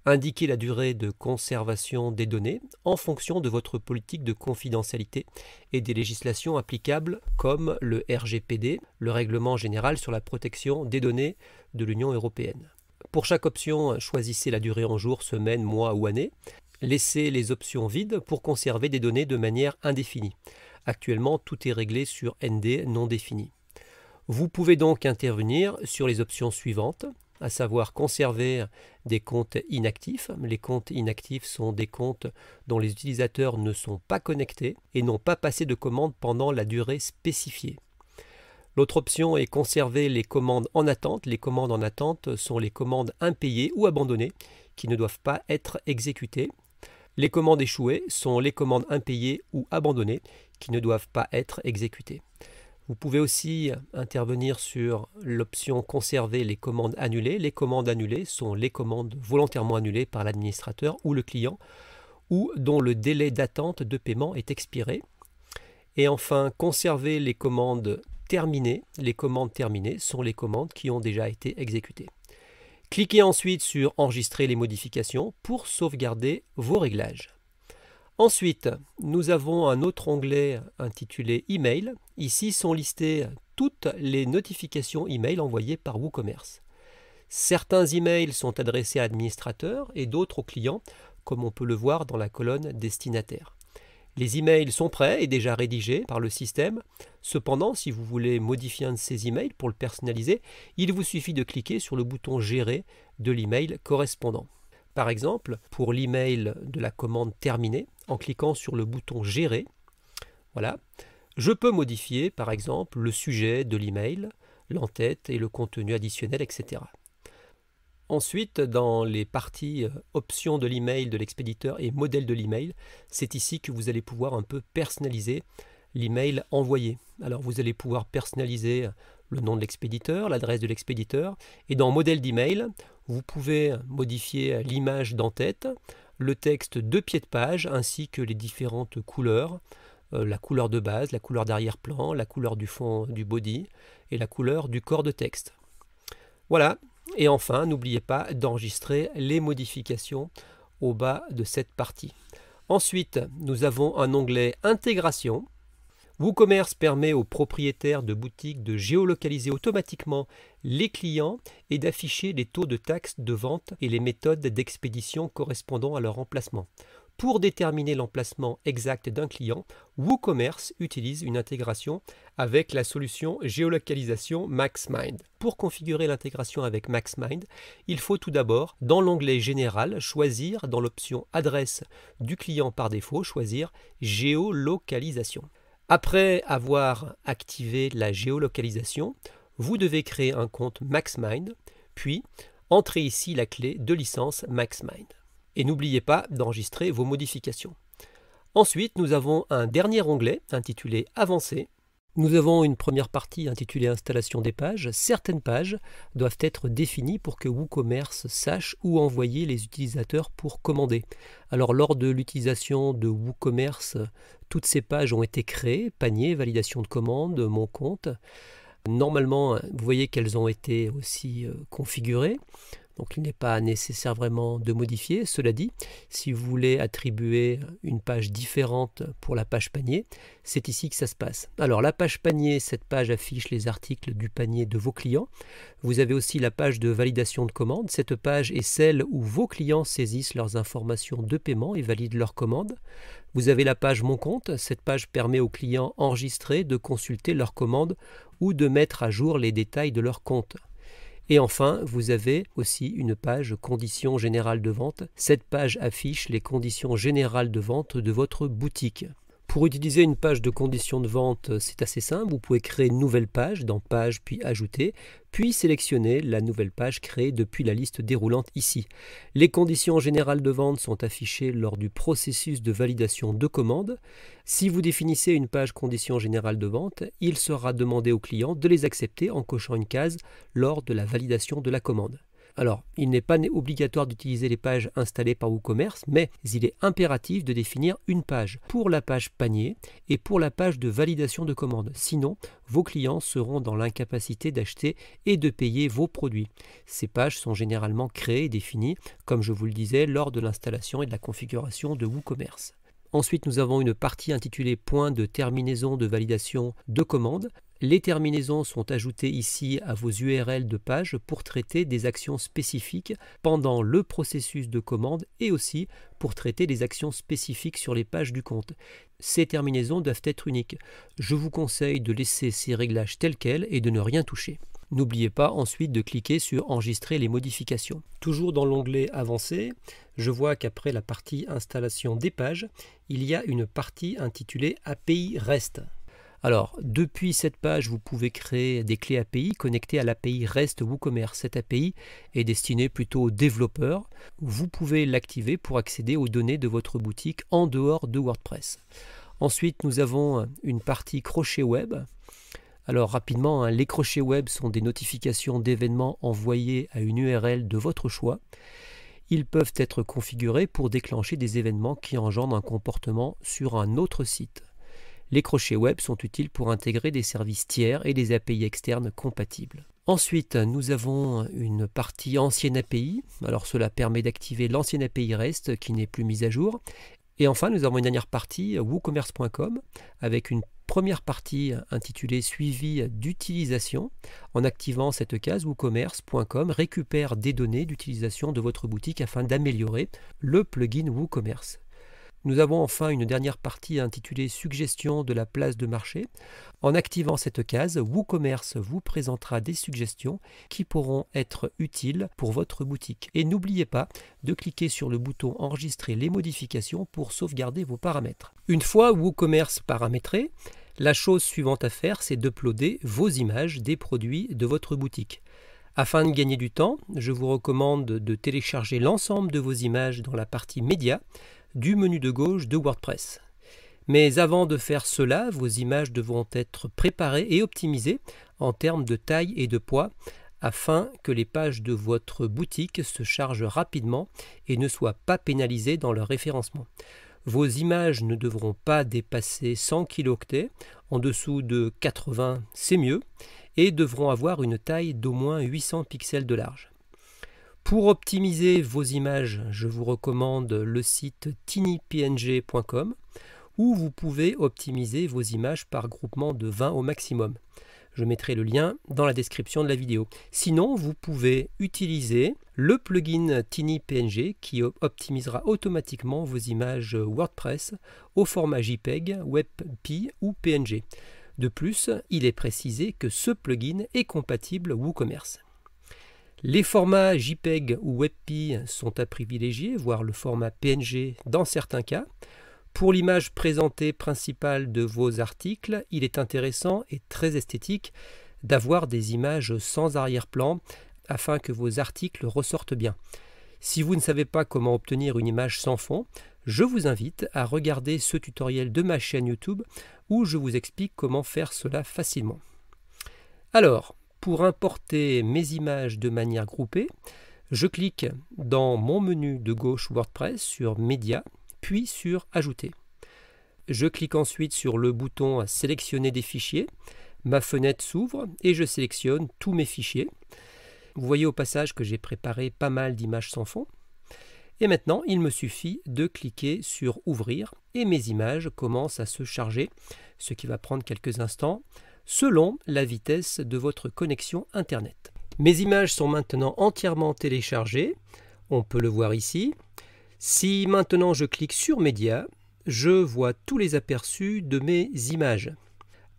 Indiquez la durée de conservation des données en fonction de votre politique de confidentialité et des législations applicables comme le RGPD, le Règlement général sur la protection des données de l'Union européenne. Pour chaque option, choisissez la durée en jours, semaines, mois ou années. Laissez les options vides pour conserver des données de manière indéfinie. Actuellement, tout est réglé sur ND non défini. Vous pouvez donc intervenir sur les options suivantes, à savoir conserver des comptes inactifs. Les comptes inactifs sont des comptes dont les utilisateurs ne sont pas connectés et n'ont pas passé de commande pendant la durée spécifiée. L'autre option est conserver les commandes en attente. Les commandes en attente sont les commandes impayées ou abandonnées qui ne doivent pas être exécutées. Les commandes échouées sont les commandes impayées ou abandonnées qui ne doivent pas être exécutées. Vous pouvez aussi intervenir sur l'option conserver les commandes annulées. Les commandes annulées sont les commandes volontairement annulées par l'administrateur ou le client ou dont le délai d'attente de paiement est expiré. Et enfin, conserver les commandes terminées. Les commandes terminées sont les commandes qui ont déjà été exécutées. Cliquez ensuite sur enregistrer les modifications pour sauvegarder vos réglages. Ensuite, nous avons un autre onglet intitulé Email. Ici sont listées toutes les notifications email envoyées par WooCommerce. Certains emails sont adressés à l'administrateur et d'autres aux clients, comme on peut le voir dans la colonne destinataire. Les emails sont prêts et déjà rédigés par le système. Cependant, si vous voulez modifier un de ces emails pour le personnaliser, il vous suffit de cliquer sur le bouton Gérer de l'email correspondant. Par exemple, pour l'email de la commande terminée, en cliquant sur le bouton Gérer, voilà, je peux modifier par exemple le sujet de l'email, l'entête et le contenu additionnel, etc. Ensuite, dans les parties options de l'email de l'expéditeur et modèle de l'email, c'est ici que vous allez pouvoir un peu personnaliser l'email envoyé. Alors vous allez pouvoir personnaliser le nom de l'expéditeur, l'adresse de l'expéditeur, et dans modèle d'email, vous pouvez modifier l'image d'entête, le texte de pied de page, ainsi que les différentes couleurs, la couleur de base, la couleur d'arrière-plan, la couleur du fond du body et la couleur du corps de texte. Voilà, et enfin, n'oubliez pas d'enregistrer les modifications au bas de cette partie. Ensuite, nous avons un onglet Intégration. WooCommerce permet aux propriétaires de boutiques de géolocaliser automatiquement les clients et d'afficher les taux de taxes de vente et les méthodes d'expédition correspondant à leur emplacement. Pour déterminer l'emplacement exact d'un client, WooCommerce utilise une intégration avec la solution géolocalisation MaxMind. Pour configurer l'intégration avec MaxMind, il faut tout d'abord, dans l'onglet Général, choisir dans l'option Adresse du client par défaut, choisir Géolocalisation. Après avoir activé la géolocalisation, vous devez créer un compte MaxMind, puis entrez ici la clé de licence MaxMind. Et n'oubliez pas d'enregistrer vos modifications. Ensuite, nous avons un dernier onglet intitulé Avancer. Nous avons une première partie intitulée Installation des pages. Certaines pages doivent être définies pour que WooCommerce sache où envoyer les utilisateurs pour commander. Alors lors de l'utilisation de WooCommerce, toutes ces pages ont été créées, panier, validation de commande, mon compte. Normalement, vous voyez qu'elles ont été aussi configurées. Donc il n'est pas nécessaire vraiment de modifier. Cela dit, si vous voulez attribuer une page différente pour la page panier, c'est ici que ça se passe. Alors la page panier, cette page affiche les articles du panier de vos clients. Vous avez aussi la page de validation de commande. Cette page est celle où vos clients saisissent leurs informations de paiement et valident leurs commandes. Vous avez la page Mon compte. Cette page permet aux clients enregistrés de consulter leurs commandes ou de mettre à jour les détails de leur compte. Et enfin, vous avez aussi une page Conditions générales de vente. Cette page affiche les conditions générales de vente de votre boutique. Pour utiliser une page de conditions de vente, c'est assez simple. Vous pouvez créer une nouvelle page dans Page puis Ajouter, puis sélectionner la nouvelle page créée depuis la liste déroulante ici. Les conditions générales de vente sont affichées lors du processus de validation de commande. Si vous définissez une page conditions générales de vente, il sera demandé au client de les accepter en cochant une case lors de la validation de la commande. Alors, il n'est pas obligatoire d'utiliser les pages installées par WooCommerce, mais il est impératif de définir une page pour la page panier et pour la page de validation de commande. Sinon, vos clients seront dans l'incapacité d'acheter et de payer vos produits. Ces pages sont généralement créées et définies, comme je vous le disais, lors de l'installation et de la configuration de WooCommerce. Ensuite, nous avons une partie intitulée Points de terminaison de validation de commande. Les terminaisons sont ajoutées ici à vos URL de page pour traiter des actions spécifiques pendant le processus de commande et aussi pour traiter des actions spécifiques sur les pages du compte. Ces terminaisons doivent être uniques. Je vous conseille de laisser ces réglages tels quels et de ne rien toucher. N'oubliez pas ensuite de cliquer sur Enregistrer les modifications. Toujours dans l'onglet Avancé, je vois qu'après la partie Installation des pages, il y a une partie intitulée API REST. Alors, depuis cette page, vous pouvez créer des clés API connectées à l'API REST WooCommerce. Cette API est destinée plutôt aux développeurs. Vous pouvez l'activer pour accéder aux données de votre boutique en dehors de WordPress. Ensuite, nous avons une partie crochet web. Alors rapidement, les crochets web sont des notifications d'événements envoyés à une URL de votre choix. Ils peuvent être configurés pour déclencher des événements qui engendrent un comportement sur un autre site. Les crochets web sont utiles pour intégrer des services tiers et des API externes compatibles. Ensuite, nous avons une partie ancienne API. Alors cela permet d'activer l'ancienne API REST qui n'est plus mise à jour. Et enfin, nous avons une dernière partie, woocommerce.com, avec une première partie intitulée Suivi d'utilisation. En activant cette case, woocommerce.com récupère des données d'utilisation de votre boutique afin d'améliorer le plugin WooCommerce. Nous avons enfin une dernière partie intitulée Suggestions de la place de marché. En activant cette case, WooCommerce vous présentera des suggestions qui pourront être utiles pour votre boutique. Et n'oubliez pas de cliquer sur le bouton Enregistrer les modifications pour sauvegarder vos paramètres. Une fois WooCommerce paramétré, la chose suivante à faire, c'est d'uploader vos images des produits de votre boutique. Afin de gagner du temps, je vous recommande de télécharger l'ensemble de vos images dans la partie Médias du menu de gauche de WordPress. Mais avant de faire cela, vos images devront être préparées et optimisées en termes de taille et de poids afin que les pages de votre boutique se chargent rapidement et ne soient pas pénalisées dans leur référencement. Vos images ne devront pas dépasser 100 kilooctets, en dessous de 80 c'est mieux, et devront avoir une taille d'au moins 800 pixels de large. Pour optimiser vos images, je vous recommande le site tinypng.com où vous pouvez optimiser vos images par groupement de 20 au maximum. Je mettrai le lien dans la description de la vidéo. Sinon, vous pouvez utiliser le plugin TinyPNG qui optimisera automatiquement vos images WordPress au format JPEG, WebP ou PNG. De plus, il est précisé que ce plugin est compatible WooCommerce. Les formats JPEG ou WebP sont à privilégier, voire le format PNG dans certains cas. Pour l'image présentée principale de vos articles, il est intéressant et très esthétique d'avoir des images sans arrière-plan afin que vos articles ressortent bien. Si vous ne savez pas comment obtenir une image sans fond, je vous invite à regarder ce tutoriel de ma chaîne YouTube où je vous explique comment faire cela facilement. Alors, pour importer mes images de manière groupée, je clique dans mon menu de gauche WordPress sur Médias, puis sur Ajouter. Je clique ensuite sur le bouton Sélectionner des fichiers. Ma fenêtre s'ouvre et je sélectionne tous mes fichiers. Vous voyez au passage que j'ai préparé pas mal d'images sans fond. Et maintenant, il me suffit de cliquer sur Ouvrir et mes images commencent à se charger, ce qui va prendre quelques instants, selon la vitesse de votre connexion Internet. Mes images sont maintenant entièrement téléchargées, on peut le voir ici. Si maintenant je clique sur Médias, je vois tous les aperçus de mes images.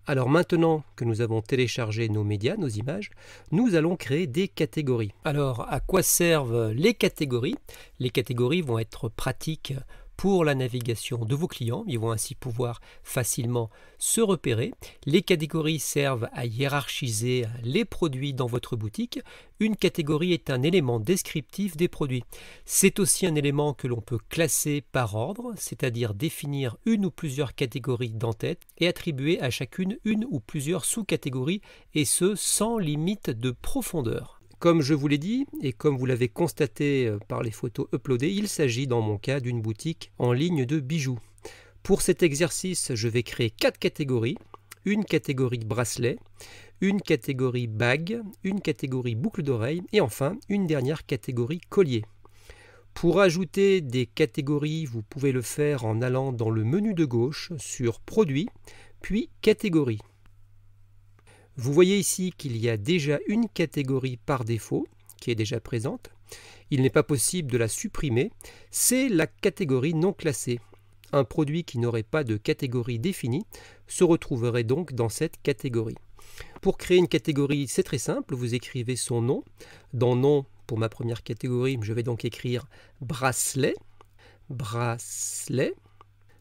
Alors maintenant que nous avons téléchargé nos médias, nos images, nous allons créer des catégories. Alors à quoi servent les catégories? Les catégories vont être pratiques pour la navigation de vos clients, ils vont ainsi pouvoir facilement se repérer. Les catégories servent à hiérarchiser les produits dans votre boutique. Une catégorie est un élément descriptif des produits. C'est aussi un élément que l'on peut classer par ordre, c'est-à-dire définir une ou plusieurs catégories d'en-tête et attribuer à chacune une ou plusieurs sous-catégories, et ce sans limite de profondeur. Comme je vous l'ai dit, et comme vous l'avez constaté par les photos uploadées, il s'agit dans mon cas d'une boutique en ligne de bijoux. Pour cet exercice, je vais créer 4 catégories. Une catégorie bracelet, une catégorie bague, une catégorie boucle d'oreille et enfin une dernière catégorie collier. Pour ajouter des catégories, vous pouvez le faire en allant dans le menu de gauche sur Produits, puis Catégories. Vous voyez ici qu'il y a déjà une catégorie par défaut qui est déjà présente. Il n'est pas possible de la supprimer. C'est la catégorie non classée. Un produit qui n'aurait pas de catégorie définie se retrouverait donc dans cette catégorie. Pour créer une catégorie, c'est très simple. Vous écrivez son nom. Dans nom, pour ma première catégorie, je vais donc écrire bracelet. Bracelet.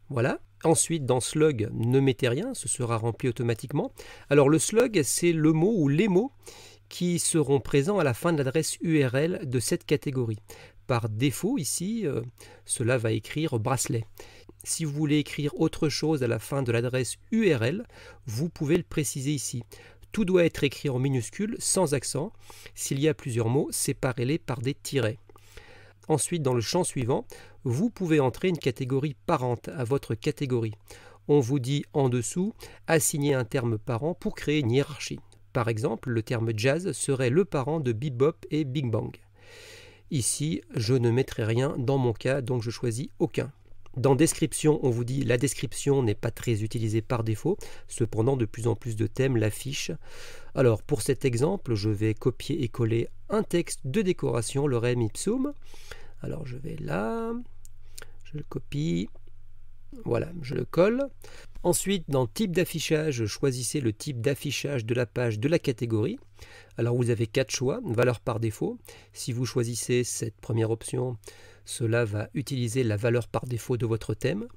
Voilà. Ensuite, dans slug, ne mettez rien, ce sera rempli automatiquement. Alors le slug, c'est le mot ou les mots qui seront présents à la fin de l'adresse URL de cette catégorie. Par défaut, ici, cela va écrire bracelet. Si vous voulez écrire autre chose à la fin de l'adresse URL, vous pouvez le préciser ici. Tout doit être écrit en minuscules, sans accent. S'il y a plusieurs mots, séparez-les par des tirets. Ensuite, dans le champ suivant, vous pouvez entrer une catégorie parente à votre catégorie. On vous dit en dessous, assigner un terme parent pour créer une hiérarchie. Par exemple, le terme jazz serait le parent de bebop et big bang. Ici, je ne mettrai rien dans mon cas, donc je choisis aucun. Dans description, on vous dit la description n'est pas très utilisée par défaut, cependant de plus en plus de thèmes l'affichent. Alors pour cet exemple, je vais copier et coller un texte de décoration, lorem ipsum. Alors je vais là, je le copie, voilà, je le colle. Ensuite, dans type d'affichage, choisissez le type d'affichage de la page de la catégorie. Alors vous avez 4 choix, valeur par défaut. Si vous choisissez cette première option, cela va utiliser la valeur par défaut de votre thème.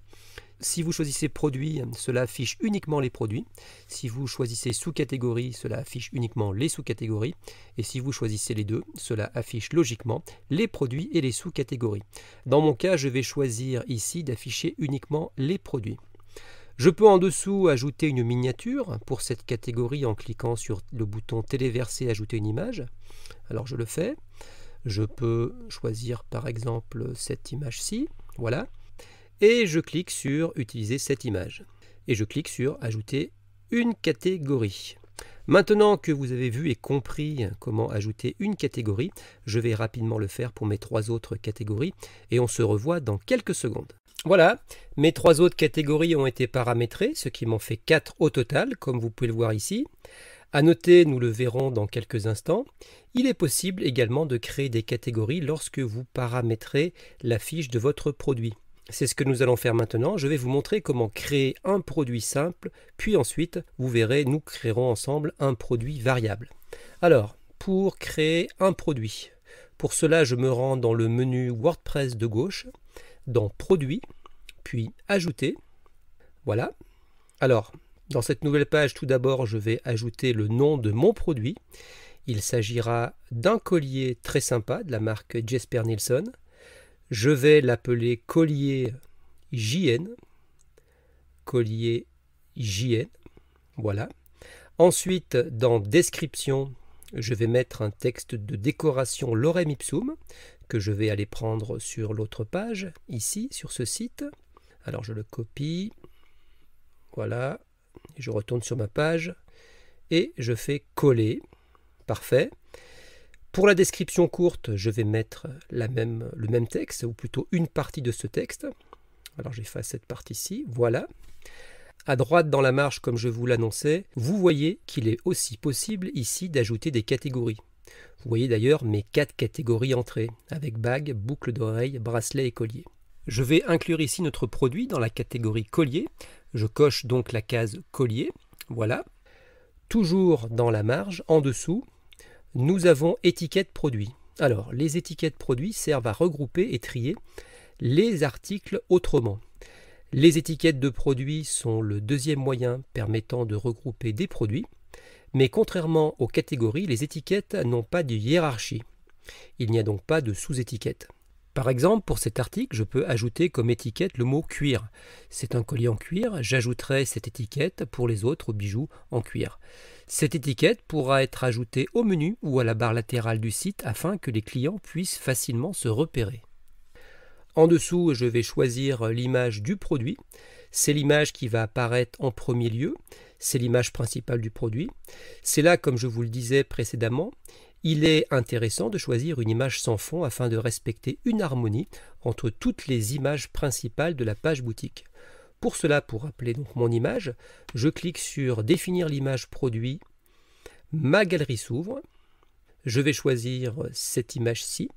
Si vous choisissez produit, cela affiche uniquement les produits. Si vous choisissez sous-catégorie, cela affiche uniquement les sous-catégories. Et si vous choisissez les deux, cela affiche logiquement les produits et les sous-catégories. Dans mon cas, je vais choisir ici d'afficher uniquement les produits. Je peux en dessous ajouter une miniature pour cette catégorie en cliquant sur le bouton téléverser ajouter une image. Alors je le fais. Je peux choisir par exemple cette image-ci, voilà, et je clique sur utiliser cette image. Et je clique sur ajouter une catégorie. Maintenant que vous avez vu et compris comment ajouter une catégorie, je vais rapidement le faire pour mes 3 autres catégories et on se revoit dans quelques secondes. Voilà, mes 3 autres catégories ont été paramétrées, ce qui m'en fait 4 au total, comme vous pouvez le voir ici. À noter, nous le verrons dans quelques instants, il est possible également de créer des catégories lorsque vous paramétrez la fiche de votre produit. C'est ce que nous allons faire maintenant. Je vais vous montrer comment créer un produit simple, puis ensuite, vous verrez, nous créerons ensemble un produit variable. Alors, pour créer un produit, pour cela, je me rends dans le menu WordPress de gauche, dans Produits, puis Ajouter. Voilà. Alors, dans cette nouvelle page, tout d'abord, je vais ajouter le nom de mon produit. Il s'agira d'un collier très sympa de la marque Jesper Nilsson. Je vais l'appeler collier JN. Collier JN. Voilà. Ensuite, dans Description, je vais mettre un texte de décoration lorem ipsum que je vais aller prendre sur l'autre page, ici, sur ce site. Alors, je le copie. Voilà. Je retourne sur ma page et je fais coller. Parfait. Pour la description courte, je vais mettre le même texte, ou plutôt une partie de ce texte. Alors j'efface cette partie-ci. Voilà. À droite dans la marge, comme je vous l'annonçais, vous voyez qu'il est aussi possible ici d'ajouter des catégories. Vous voyez d'ailleurs mes 4 catégories entrées, avec bague, boucle d'oreille, bracelet et collier. Je vais inclure ici notre produit dans la catégorie collier. Je coche donc la case collier. Voilà. Toujours dans la marge, en dessous, nous avons étiquette produit. Alors, les étiquettes produits servent à regrouper et trier les articles autrement. Les étiquettes de produits sont le deuxième moyen permettant de regrouper des produits, mais contrairement aux catégories, les étiquettes n'ont pas de hiérarchie. Il n'y a donc pas de sous-étiquette. Par exemple, pour cet article, je peux ajouter comme étiquette le mot cuir. C'est un collier en cuir, j'ajouterai cette étiquette pour les autres bijoux en cuir. Cette étiquette pourra être ajoutée au menu ou à la barre latérale du site afin que les clients puissent facilement se repérer. En dessous, je vais choisir l'image du produit. C'est l'image qui va apparaître en premier lieu. C'est l'image principale du produit. C'est là, comme je vous le disais précédemment, il est intéressant de choisir une image sans fond afin de respecter une harmonie entre toutes les images principales de la page boutique. Pour cela, pour appeler donc mon image, je clique sur définir l'image produit Ma galerie s'ouvre. Je vais choisir cette image-ci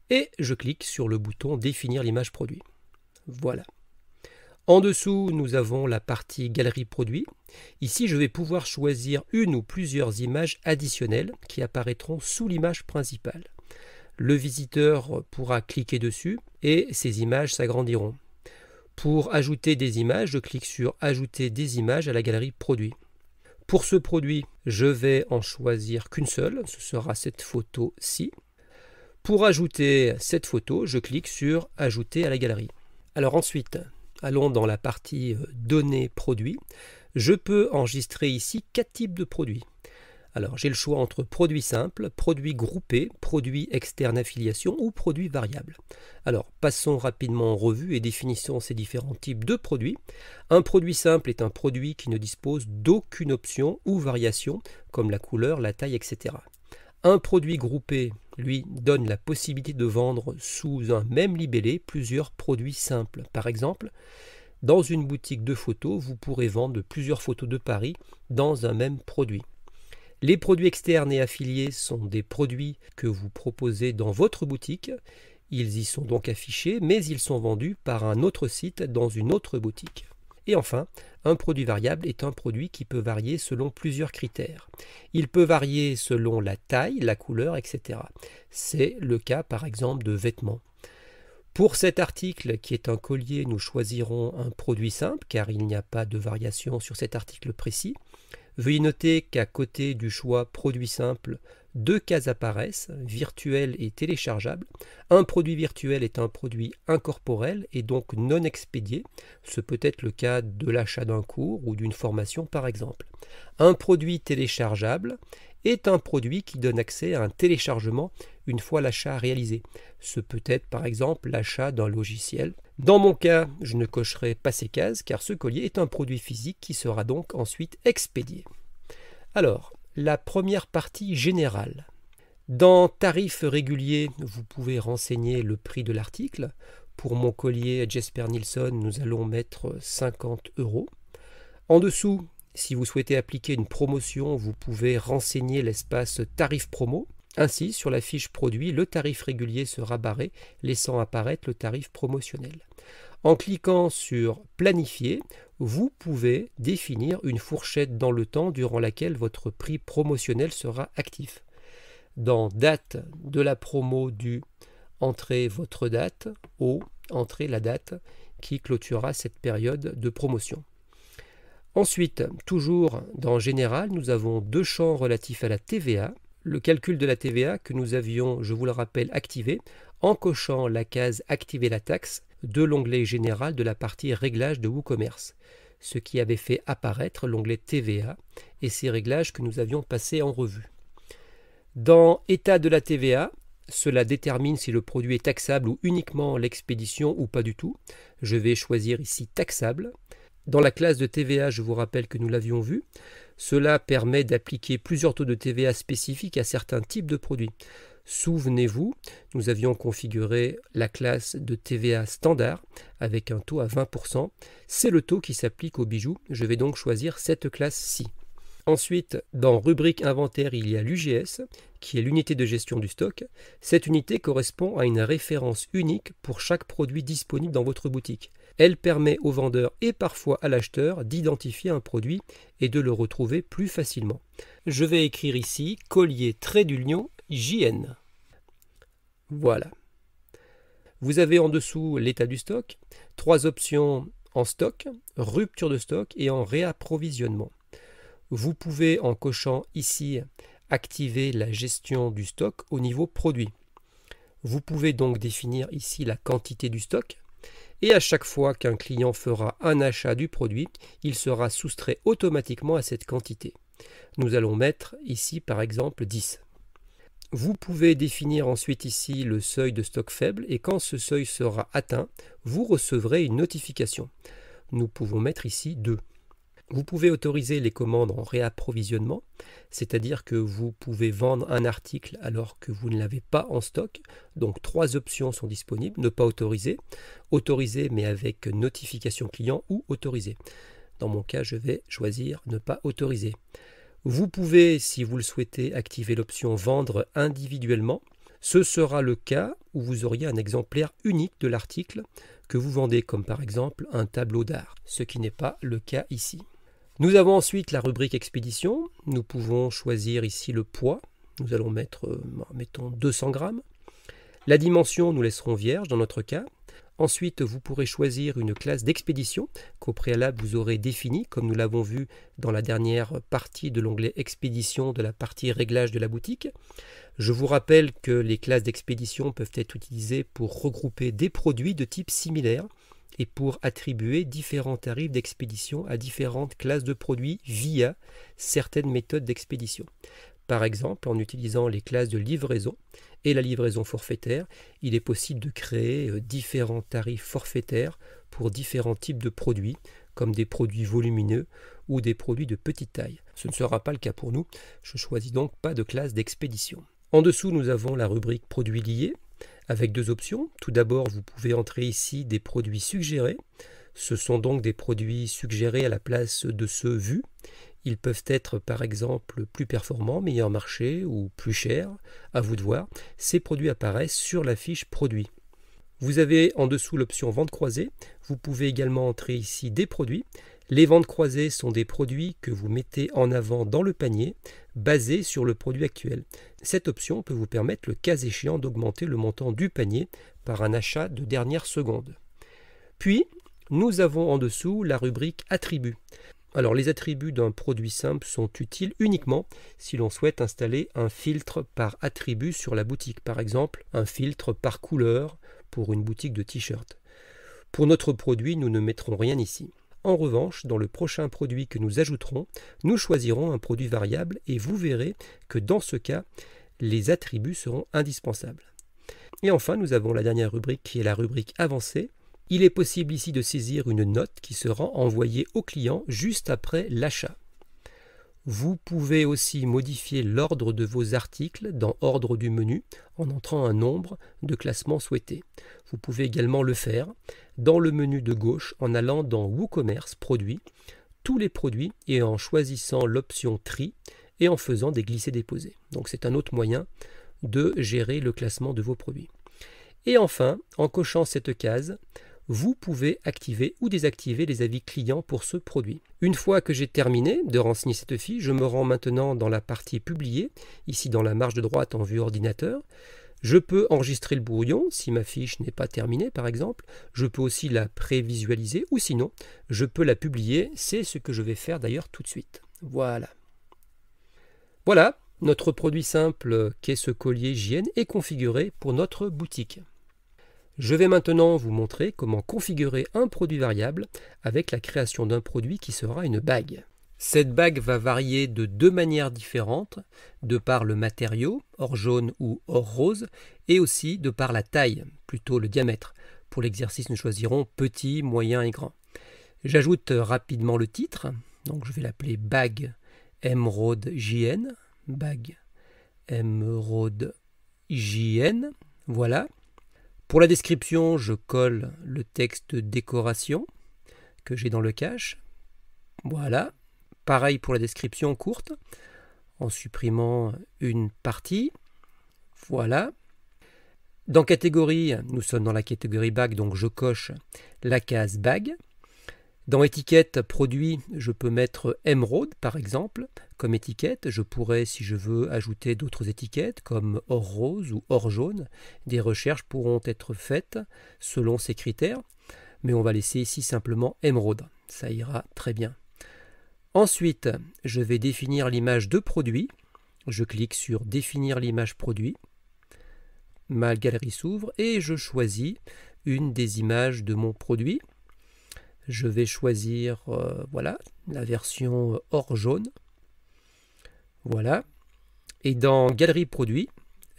et je clique sur le bouton Définir l'image produit. Voilà. En dessous, nous avons la partie Galerie produit. Ici, je vais pouvoir choisir une ou plusieurs images additionnelles qui apparaîtront sous l'image principale. Le visiteur pourra cliquer dessus et ces images s'agrandiront. Pour ajouter des images, je clique sur Ajouter des images à la galerie produit. Pour ce produit, je vais en choisir qu'une seule, ce sera cette photo-ci. Pour ajouter cette photo, je clique sur Ajouter à la galerie. Alors ensuite, allons dans la partie Données produits. Je peux enregistrer ici 4 types de produits. Alors j'ai le choix entre produits simples, produits groupés, produits externes affiliation ou produits variables. Alors passons rapidement en revue et définissons ces différents types de produits. Un produit simple est un produit qui ne dispose d'aucune option ou variation comme la couleur, la taille, etc. Un produit groupé, lui, donne la possibilité de vendre sous un même libellé plusieurs produits simples. Par exemple, dans une boutique de photos, vous pourrez vendre plusieurs photos de Paris dans un même produit. Les produits externes et affiliés sont des produits que vous proposez dans votre boutique. Ils y sont donc affichés, mais ils sont vendus par un autre site dans une autre boutique. Et enfin, un produit variable est un produit qui peut varier selon plusieurs critères. Il peut varier selon la taille, la couleur, etc. C'est le cas par exemple de vêtements. Pour cet article qui est un collier, nous choisirons un produit simple car il n'y a pas de variation sur cet article précis. Veuillez noter qu'à côté du choix produit simple, 2 cases apparaissent, virtuel et téléchargeable. Un produit virtuel est un produit incorporel et donc non expédié. Ce peut être le cas de l'achat d'un cours ou d'une formation par exemple. Un produit téléchargeable est un produit qui donne accès à un téléchargement une fois l'achat réalisé. Ce peut être par exemple l'achat d'un logiciel. Dans mon cas, je ne cocherai pas ces cases car ce collier est un produit physique qui sera donc ensuite expédié. Alors, la première partie générale. Dans tarifs réguliers, vous pouvez renseigner le prix de l'article. Pour mon collier Jesper Nilsson, nous allons mettre 50 €. En dessous, si vous souhaitez appliquer une promotion, vous pouvez renseigner l'espace tarif promo. Ainsi, sur la fiche produit, le tarif régulier sera barré, laissant apparaître le tarif promotionnel. En cliquant sur Planifier, vous pouvez définir une fourchette dans le temps durant laquelle votre prix promotionnel sera actif. Dans Date de la promo du, entrez votre date, au, entrez la date qui clôturera cette période de promotion. Ensuite, toujours dans Général, nous avons 2 champs relatifs à la TVA. Le calcul de la TVA que nous avions, je vous le rappelle, activé en cochant la case Activer la taxe de l'onglet Général de la partie Réglages de WooCommerce, ce qui avait fait apparaître l'onglet TVA et ces réglages que nous avions passés en revue. Dans État de la TVA, cela détermine si le produit est taxable ou uniquement l'expédition ou pas du tout. Je vais choisir ici taxable. Dans la classe de TVA, je vous rappelle que nous l'avions vu, cela permet d'appliquer plusieurs taux de TVA spécifiques à certains types de produits. Souvenez-vous, nous avions configuré la classe de TVA standard avec un taux à 20%. C'est le taux qui s'applique aux bijoux. Je vais donc choisir cette classe-ci. Ensuite, dans rubrique inventaire, il y a l'UGS, qui est l'unité de gestion du stock. Cette unité correspond à une référence unique pour chaque produit disponible dans votre boutique. Elle permet au vendeur et parfois à l'acheteur d'identifier un produit et de le retrouver plus facilement. Je vais écrire ici collier JN. Voilà. Vous avez en dessous l'état du stock, 3 options en stock, rupture de stock et en réapprovisionnement. Vous pouvez en cochant ici activer la gestion du stock au niveau produit. Vous pouvez donc définir ici la quantité du stock. Et à chaque fois qu'un client fera un achat du produit, il sera soustrait automatiquement à cette quantité. Nous allons mettre ici par exemple 10. Vous pouvez définir ensuite ici le seuil de stock faible et quand ce seuil sera atteint, vous recevrez une notification. Nous pouvons mettre ici 2. Vous pouvez autoriser les commandes en réapprovisionnement, c'est-à-dire que vous pouvez vendre un article alors que vous ne l'avez pas en stock. Donc 3 options sont disponibles, ne pas autoriser, autoriser mais avec notification client ou autoriser. Dans mon cas, je vais choisir ne pas autoriser. Vous pouvez, si vous le souhaitez, activer l'option Vendre individuellement. Ce sera le cas où vous auriez un exemplaire unique de l'article que vous vendez, comme par exemple un tableau d'art, ce qui n'est pas le cas ici. Nous avons ensuite la rubrique expédition. Nous pouvons choisir ici le poids. Nous allons mettre, mettons, 200 grammes. La dimension, nous laisserons vierge dans notre cas. Ensuite, vous pourrez choisir une classe d'expédition qu'au préalable vous aurez définie, comme nous l'avons vu dans la dernière partie de l'onglet expédition de la partie réglage de la boutique. Je vous rappelle que les classes d'expédition peuvent être utilisées pour regrouper des produits de type similaire et pour attribuer différents tarifs d'expédition à différentes classes de produits via certaines méthodes d'expédition. Par exemple, en utilisant les classes de livraison et la livraison forfaitaire, il est possible de créer différents tarifs forfaitaires pour différents types de produits, comme des produits volumineux ou des produits de petite taille. Ce ne sera pas le cas pour nous, je choisis donc pas de classe d'expédition. En dessous, nous avons la rubrique produits liés, avec deux options. Tout d'abord, vous pouvez entrer ici des produits suggérés. Ce sont donc des produits suggérés à la place de ceux vus. Ils peuvent être par exemple plus performants, meilleur marché ou plus chers, à vous de voir. Ces produits apparaissent sur la fiche produit. Vous avez en dessous l'option vente croisée. Vous pouvez également entrer ici des produits. Les ventes croisées sont des produits que vous mettez en avant dans le panier, basés sur le produit actuel. Cette option peut vous permettre, le cas échéant, d'augmenter le montant du panier par un achat de dernière seconde. Puis, nous avons en dessous la rubrique attributs. Alors, les attributs d'un produit simple sont utiles uniquement si l'on souhaite installer un filtre par attribut sur la boutique. Par exemple, un filtre par couleur pour une boutique de t-shirts. Pour notre produit, nous ne mettrons rien ici. En revanche, dans le prochain produit que nous ajouterons, nous choisirons un produit variable et vous verrez que dans ce cas, les attributs seront indispensables. Et enfin, nous avons la dernière rubrique qui est la rubrique avancée. Il est possible ici de saisir une note qui sera envoyée au client juste après l'achat. Vous pouvez aussi modifier l'ordre de vos articles dans Ordre du menu en entrant un nombre de classements souhaités. Vous pouvez également le faire dans le menu de gauche en allant dans WooCommerce Produits, tous les produits et en choisissant l'option Tri et en faisant des glissés-déposés. Donc c'est un autre moyen de gérer le classement de vos produits. Et enfin, en cochant cette case, vous pouvez activer ou désactiver les avis clients pour ce produit. Une fois que j'ai terminé de renseigner cette fiche, je me rends maintenant dans la partie publier, ici dans la marge de droite en vue ordinateur. Je peux enregistrer le brouillon si ma fiche n'est pas terminée par exemple. Je peux aussi la prévisualiser ou sinon je peux la publier. C'est ce que je vais faire d'ailleurs tout de suite. Voilà. Voilà, notre produit simple qu'est ce collier JN est configuré pour notre boutique. Je vais maintenant vous montrer comment configurer un produit variable avec la création d'un produit qui sera une bague. Cette bague va varier de deux manières différentes, de par le matériau, or jaune ou or rose, et aussi de par la taille, plutôt le diamètre. Pour l'exercice, nous choisirons petit, moyen et grand. J'ajoute rapidement le titre, donc je vais l'appeler bague émeraude JN, bague émeraude JN, voilà. Pour la description, je colle le texte décoration que j'ai dans le cache. Voilà. Pareil pour la description courte, en supprimant une partie. Voilà. Dans catégorie, nous sommes dans la catégorie bague, donc je coche la case bague. Dans étiquette produit, je peux mettre émeraude par exemple comme étiquette. Je pourrais, si je veux, ajouter d'autres étiquettes comme or rose ou or jaune. Des recherches pourront être faites selon ces critères, mais on va laisser ici simplement émeraude. Ça ira très bien. Ensuite, je vais définir l'image de produit. Je clique sur définir l'image produit. Ma galerie s'ouvre et je choisis une des images de mon produit. Je vais choisir voilà, la version or jaune. Voilà. Et dans Galerie produit,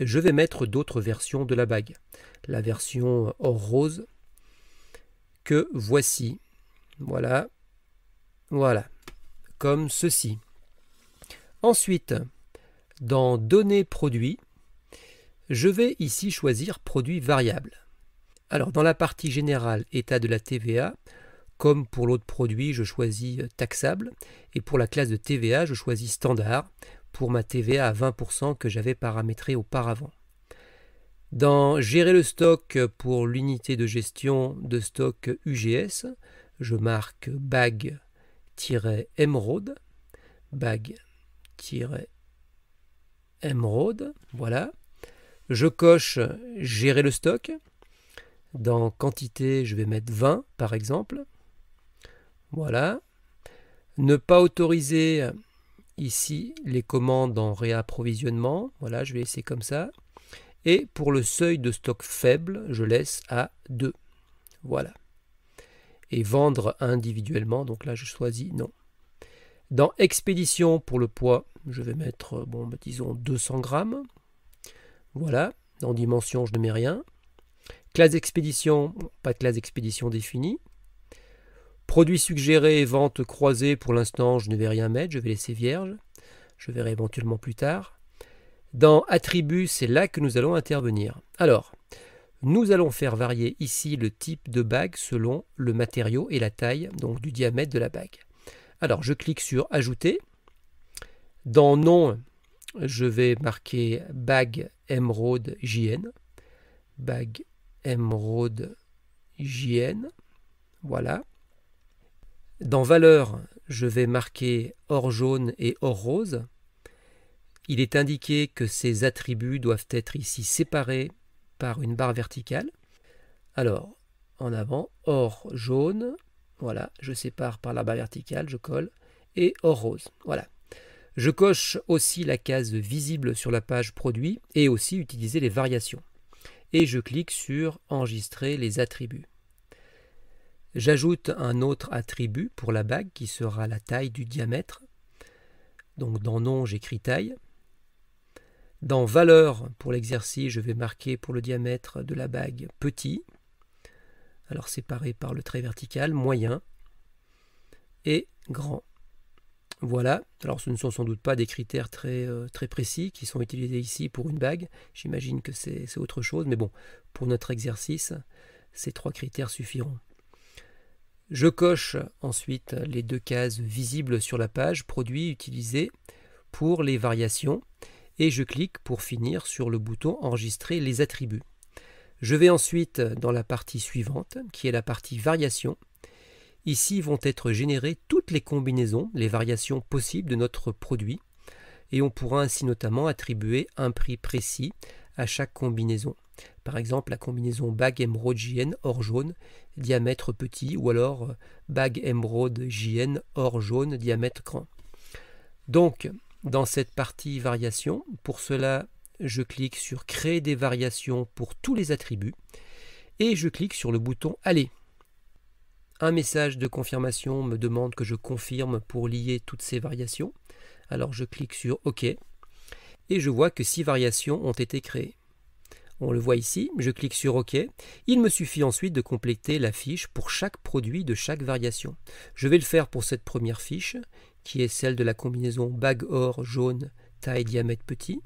je vais mettre d'autres versions de la bague. La version or rose que voici. Voilà. Voilà. Comme ceci. Ensuite, dans Données produits, je vais ici choisir produit variable. Alors, dans la partie générale, état de la TVA, comme pour l'autre produit, je choisis taxable. Et pour la classe de TVA, je choisis standard pour ma TVA à 20% que j'avais paramétré auparavant. Dans gérer le stock pour l'unité de gestion de stock UGS, je marque bag-emerald, bag-emerald, voilà. Je coche gérer le stock. Dans quantité, je vais mettre 20 par exemple. Voilà. Ne pas autoriser ici les commandes en réapprovisionnement. Voilà, je vais laisser comme ça. Et pour le seuil de stock faible, je laisse à 2. Voilà. Et vendre individuellement, donc là je choisis non. Dans expédition, pour le poids, je vais mettre, disons 200 grammes. Voilà. Dans dimension, je ne mets rien. Classe d'expédition, pas de classe d'expédition définie. Produit suggéré, vente croisée, pour l'instant, je ne vais rien mettre, je vais laisser vierge. Je verrai éventuellement plus tard. Dans attributs, c'est là que nous allons intervenir. Alors, nous allons faire varier ici le type de bague selon le matériau et la taille, donc du diamètre de la bague. Alors, je clique sur ajouter. Dans nom, je vais marquer bague Emerald JN. Bague Emerald JN. Voilà. Dans valeur, je vais marquer or jaune et or rose. Il est indiqué que ces attributs doivent être ici séparés par une barre verticale. Alors, en avant, or jaune, voilà, je sépare par la barre verticale, je colle, et or rose, voilà. Je coche aussi la case visible sur la page produit et aussi utiliser les variations. Et je clique sur enregistrer les attributs. J'ajoute un autre attribut pour la bague qui sera la taille du diamètre. Donc dans nom, j'écris taille. Dans valeur, pour l'exercice, je vais marquer pour le diamètre de la bague petit, alors séparé par le trait vertical, moyen et grand. Voilà, alors ce ne sont sans doute pas des critères très précis qui sont utilisés ici pour une bague, j'imagine que c'est autre chose, mais bon, pour notre exercice, ces 3 critères suffiront. Je coche ensuite les 2 cases visibles sur la page, produit utilisé pour les variations, et je clique pour finir sur le bouton enregistrer les attributs. Je vais ensuite dans la partie suivante, qui est la partie variation. Ici vont être générées toutes les combinaisons, les variations possibles de notre produit, et on pourra ainsi notamment attribuer un prix précis à chaque combinaison. Par exemple, la combinaison bague Emerald JN or jaune, diamètre petit, ou alors bague Emerald JN or jaune, diamètre grand. Donc, dans cette partie variation, pour cela, je clique sur créer des variations pour tous les attributs et je clique sur le bouton aller. Un message de confirmation me demande que je confirme pour lier toutes ces variations. Alors je clique sur OK et je vois que 6 variations ont été créées. On le voit ici, je clique sur OK. Il me suffit ensuite de compléter la fiche pour chaque produit de chaque variation. Je vais le faire pour cette première fiche, qui est celle de la combinaison bague or jaune, taille diamètre petit.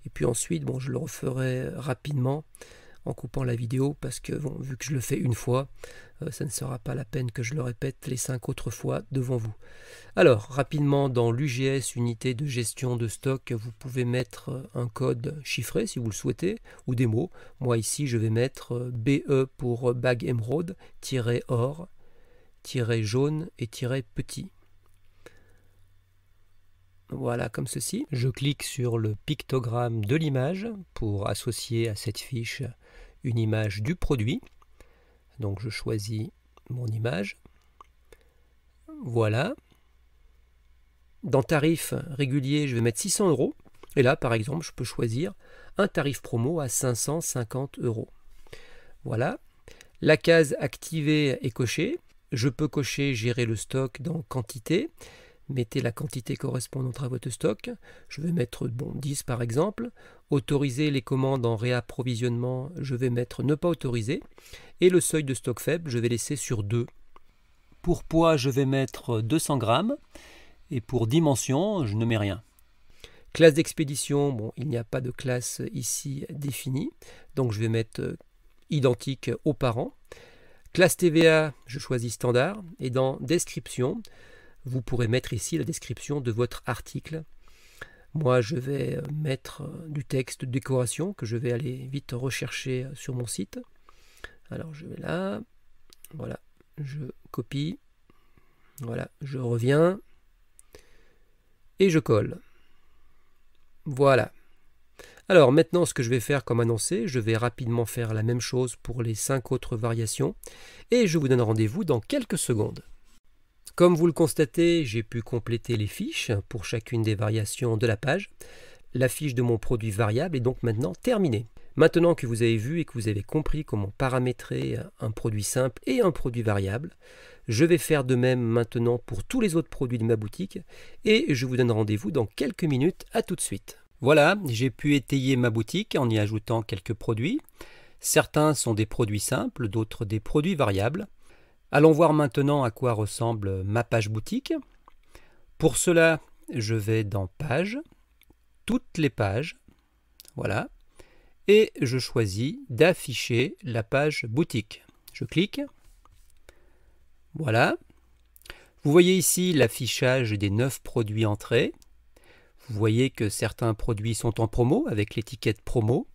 Et puis ensuite, je le referai rapidement en coupant la vidéo, parce que vu que je le fais une fois, ça ne sera pas la peine que je le répète les 5 autres fois devant vous. Alors, rapidement, dans l'UGS, unité de gestion de stock, vous pouvez mettre un code chiffré si vous le souhaitez, ou des mots. Moi ici, je vais mettre BE pour bague émeraude, -or, -jaune et -petit. Voilà, comme ceci. Je clique sur le pictogramme de l'image pour associer à cette fiche une image du produit. Donc je choisis mon image. Voilà. Dans tarif régulier, je vais mettre 600 €. Et là, par exemple, je peux choisir un tarif promo à 550 €. Voilà. La case activée est cochée. Je peux cocher gérer le stock dans quantité. Mettez la quantité correspondante à votre stock. Je vais mettre 10 par exemple. Autoriser les commandes en réapprovisionnement, je vais mettre ne pas autoriser. Et le seuil de stock faible, je vais laisser sur 2. Pour poids, je vais mettre 200 grammes. Et pour dimension, je ne mets rien. Classe d'expédition, il n'y a pas de classe ici définie. Donc je vais mettre identique aux parents. Classe TVA, je choisis standard. Et dans description, vous pourrez mettre ici la description de votre article. Moi, je vais mettre du texte de décoration que je vais aller vite rechercher sur mon site. Alors, je vais là. Voilà, je copie. Voilà, je reviens. Et je colle. Voilà. Alors maintenant, ce que je vais faire comme annoncé, je vais rapidement faire la même chose pour les 5 autres variations et je vous donne rendez-vous dans quelques secondes. Comme vous le constatez, j'ai pu compléter les fiches pour chacune des variations de la page. La fiche de mon produit variable est donc maintenant terminée. Maintenant que vous avez vu et que vous avez compris comment paramétrer un produit simple et un produit variable, je vais faire de même maintenant pour tous les autres produits de ma boutique et je vous donne rendez-vous dans quelques minutes. À tout de suite. Voilà, j'ai pu étayer ma boutique en y ajoutant quelques produits. Certains sont des produits simples, d'autres des produits variables. Allons voir maintenant à quoi ressemble ma page boutique. Pour cela, je vais dans Pages, toutes les pages, voilà, et je choisis d'afficher la page boutique. Je clique, voilà. Vous voyez ici l'affichage des 9 produits entrés. Vous voyez que certains produits sont en promo avec l'étiquette promo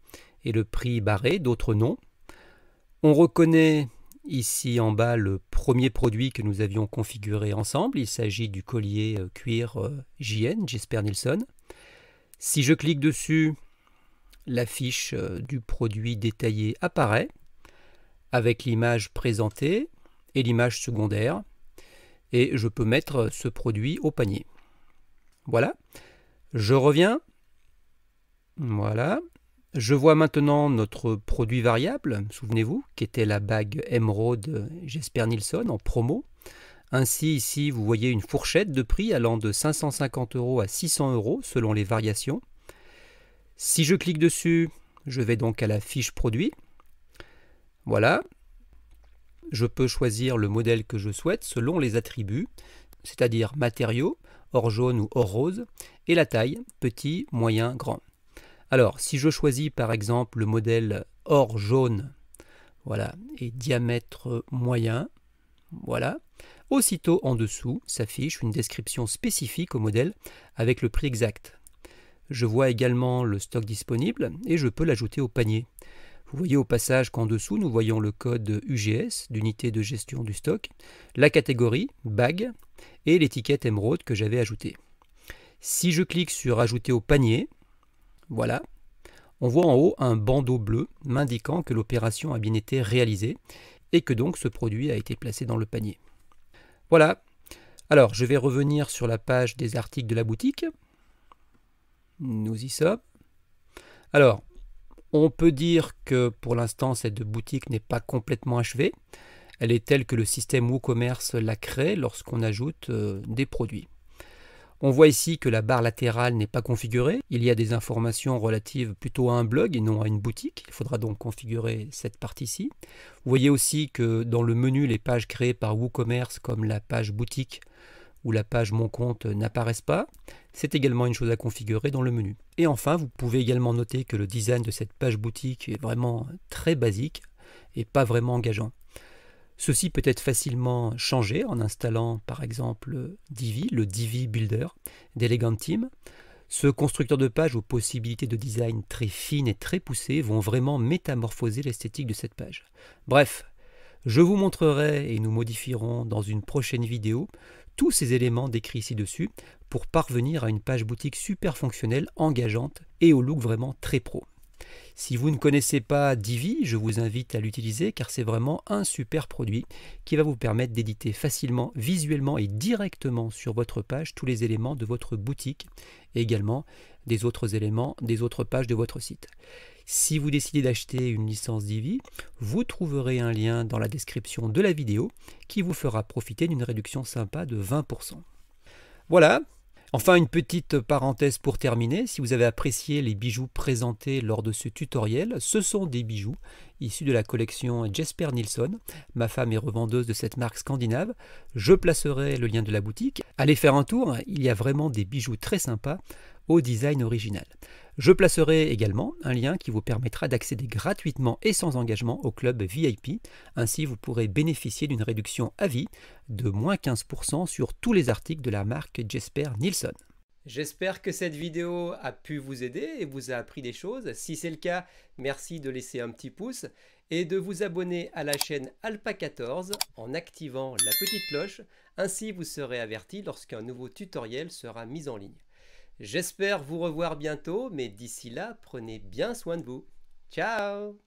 et le prix barré, d'autres non. On reconnaît ici en bas le premier produit que nous avions configuré ensemble. Il s'agit du collier cuir JN, Jesper Nilsson. Si je clique dessus, la fiche du produit détaillé apparaît avec l'image présentée et l'image secondaire. Et je peux mettre ce produit au panier. Voilà. Je reviens, voilà, je vois maintenant notre produit variable, souvenez-vous, qui était la bague émeraude Jesper Nilsson en promo. Ainsi, ici, vous voyez une fourchette de prix allant de 550 € à 600 € selon les variations. Si je clique dessus, je vais donc à la fiche produit. Voilà, je peux choisir le modèle que je souhaite selon les attributs, c'est-à-dire matériaux, or jaune ou or rose, et la taille, petit, moyen, grand. Alors, si je choisis par exemple le modèle or jaune, voilà, et diamètre moyen, voilà, aussitôt en dessous s'affiche une description spécifique au modèle avec le prix exact. Je vois également le stock disponible et je peux l'ajouter au panier. Vous voyez au passage qu'en dessous, nous voyons le code UGS, d'unité de gestion du stock, la catégorie, bague, et l'étiquette émeraude que j'avais ajoutée. Si je clique sur ajouter au panier, voilà, on voit en haut un bandeau bleu m'indiquant que l'opération a bien été réalisée et que donc ce produit a été placé dans le panier. Voilà, alors je vais revenir sur la page des articles de la boutique. Nous y sommes. Alors, on peut dire que pour l'instant cette boutique n'est pas complètement achevée. Elle est telle que le système WooCommerce la crée lorsqu'on ajoute des produits. On voit ici que la barre latérale n'est pas configurée. Il y a des informations relatives plutôt à un blog et non à une boutique. Il faudra donc configurer cette partie-ci. Vous voyez aussi que dans le menu, les pages créées par WooCommerce comme la page boutique ou la page Mon compte n'apparaissent pas. C'est également une chose à configurer dans le menu. Et enfin, vous pouvez également noter que le design de cette page boutique est vraiment très basique et pas vraiment engageant. Ceci peut être facilement changé en installant par exemple Divi, le Divi Builder d'Eleganteam. Ce constructeur de page aux possibilités de design très fines et très poussées vont vraiment métamorphoser l'esthétique de cette page. Bref, je vous montrerai et nous modifierons dans une prochaine vidéo tous ces éléments décrits ci-dessus pour parvenir à une page boutique super fonctionnelle, engageante et au look vraiment très pro. Si vous ne connaissez pas Divi, je vous invite à l'utiliser car c'est vraiment un super produit qui va vous permettre d'éditer facilement, visuellement et directement sur votre page tous les éléments de votre boutique et également des autres éléments des autres pages de votre site. Si vous décidez d'acheter une licence Divi, vous trouverez un lien dans la description de la vidéo qui vous fera profiter d'une réduction sympa de 20%. Voilà. Enfin, une petite parenthèse pour terminer, si vous avez apprécié les bijoux présentés lors de ce tutoriel, ce sont des bijoux issus de la collection Jesper Nilsson. Ma femme est revendeuse de cette marque scandinave. Je placerai le lien de la boutique. Allez faire un tour, il y a vraiment des bijoux très sympas au design original. Je placerai également un lien qui vous permettra d'accéder gratuitement et sans engagement au club VIP. Ainsi, vous pourrez bénéficier d'une réduction à vie de moins 15% sur tous les articles de la marque Jesper Nilsson. J'espère que cette vidéo a pu vous aider et vous a appris des choses. Si c'est le cas, merci de laisser un petit pouce et de vous abonner à la chaîne Alpa14 en activant la petite cloche. Ainsi, vous serez averti lorsqu'un nouveau tutoriel sera mis en ligne. J'espère vous revoir bientôt, mais d'ici là, prenez bien soin de vous. Ciao!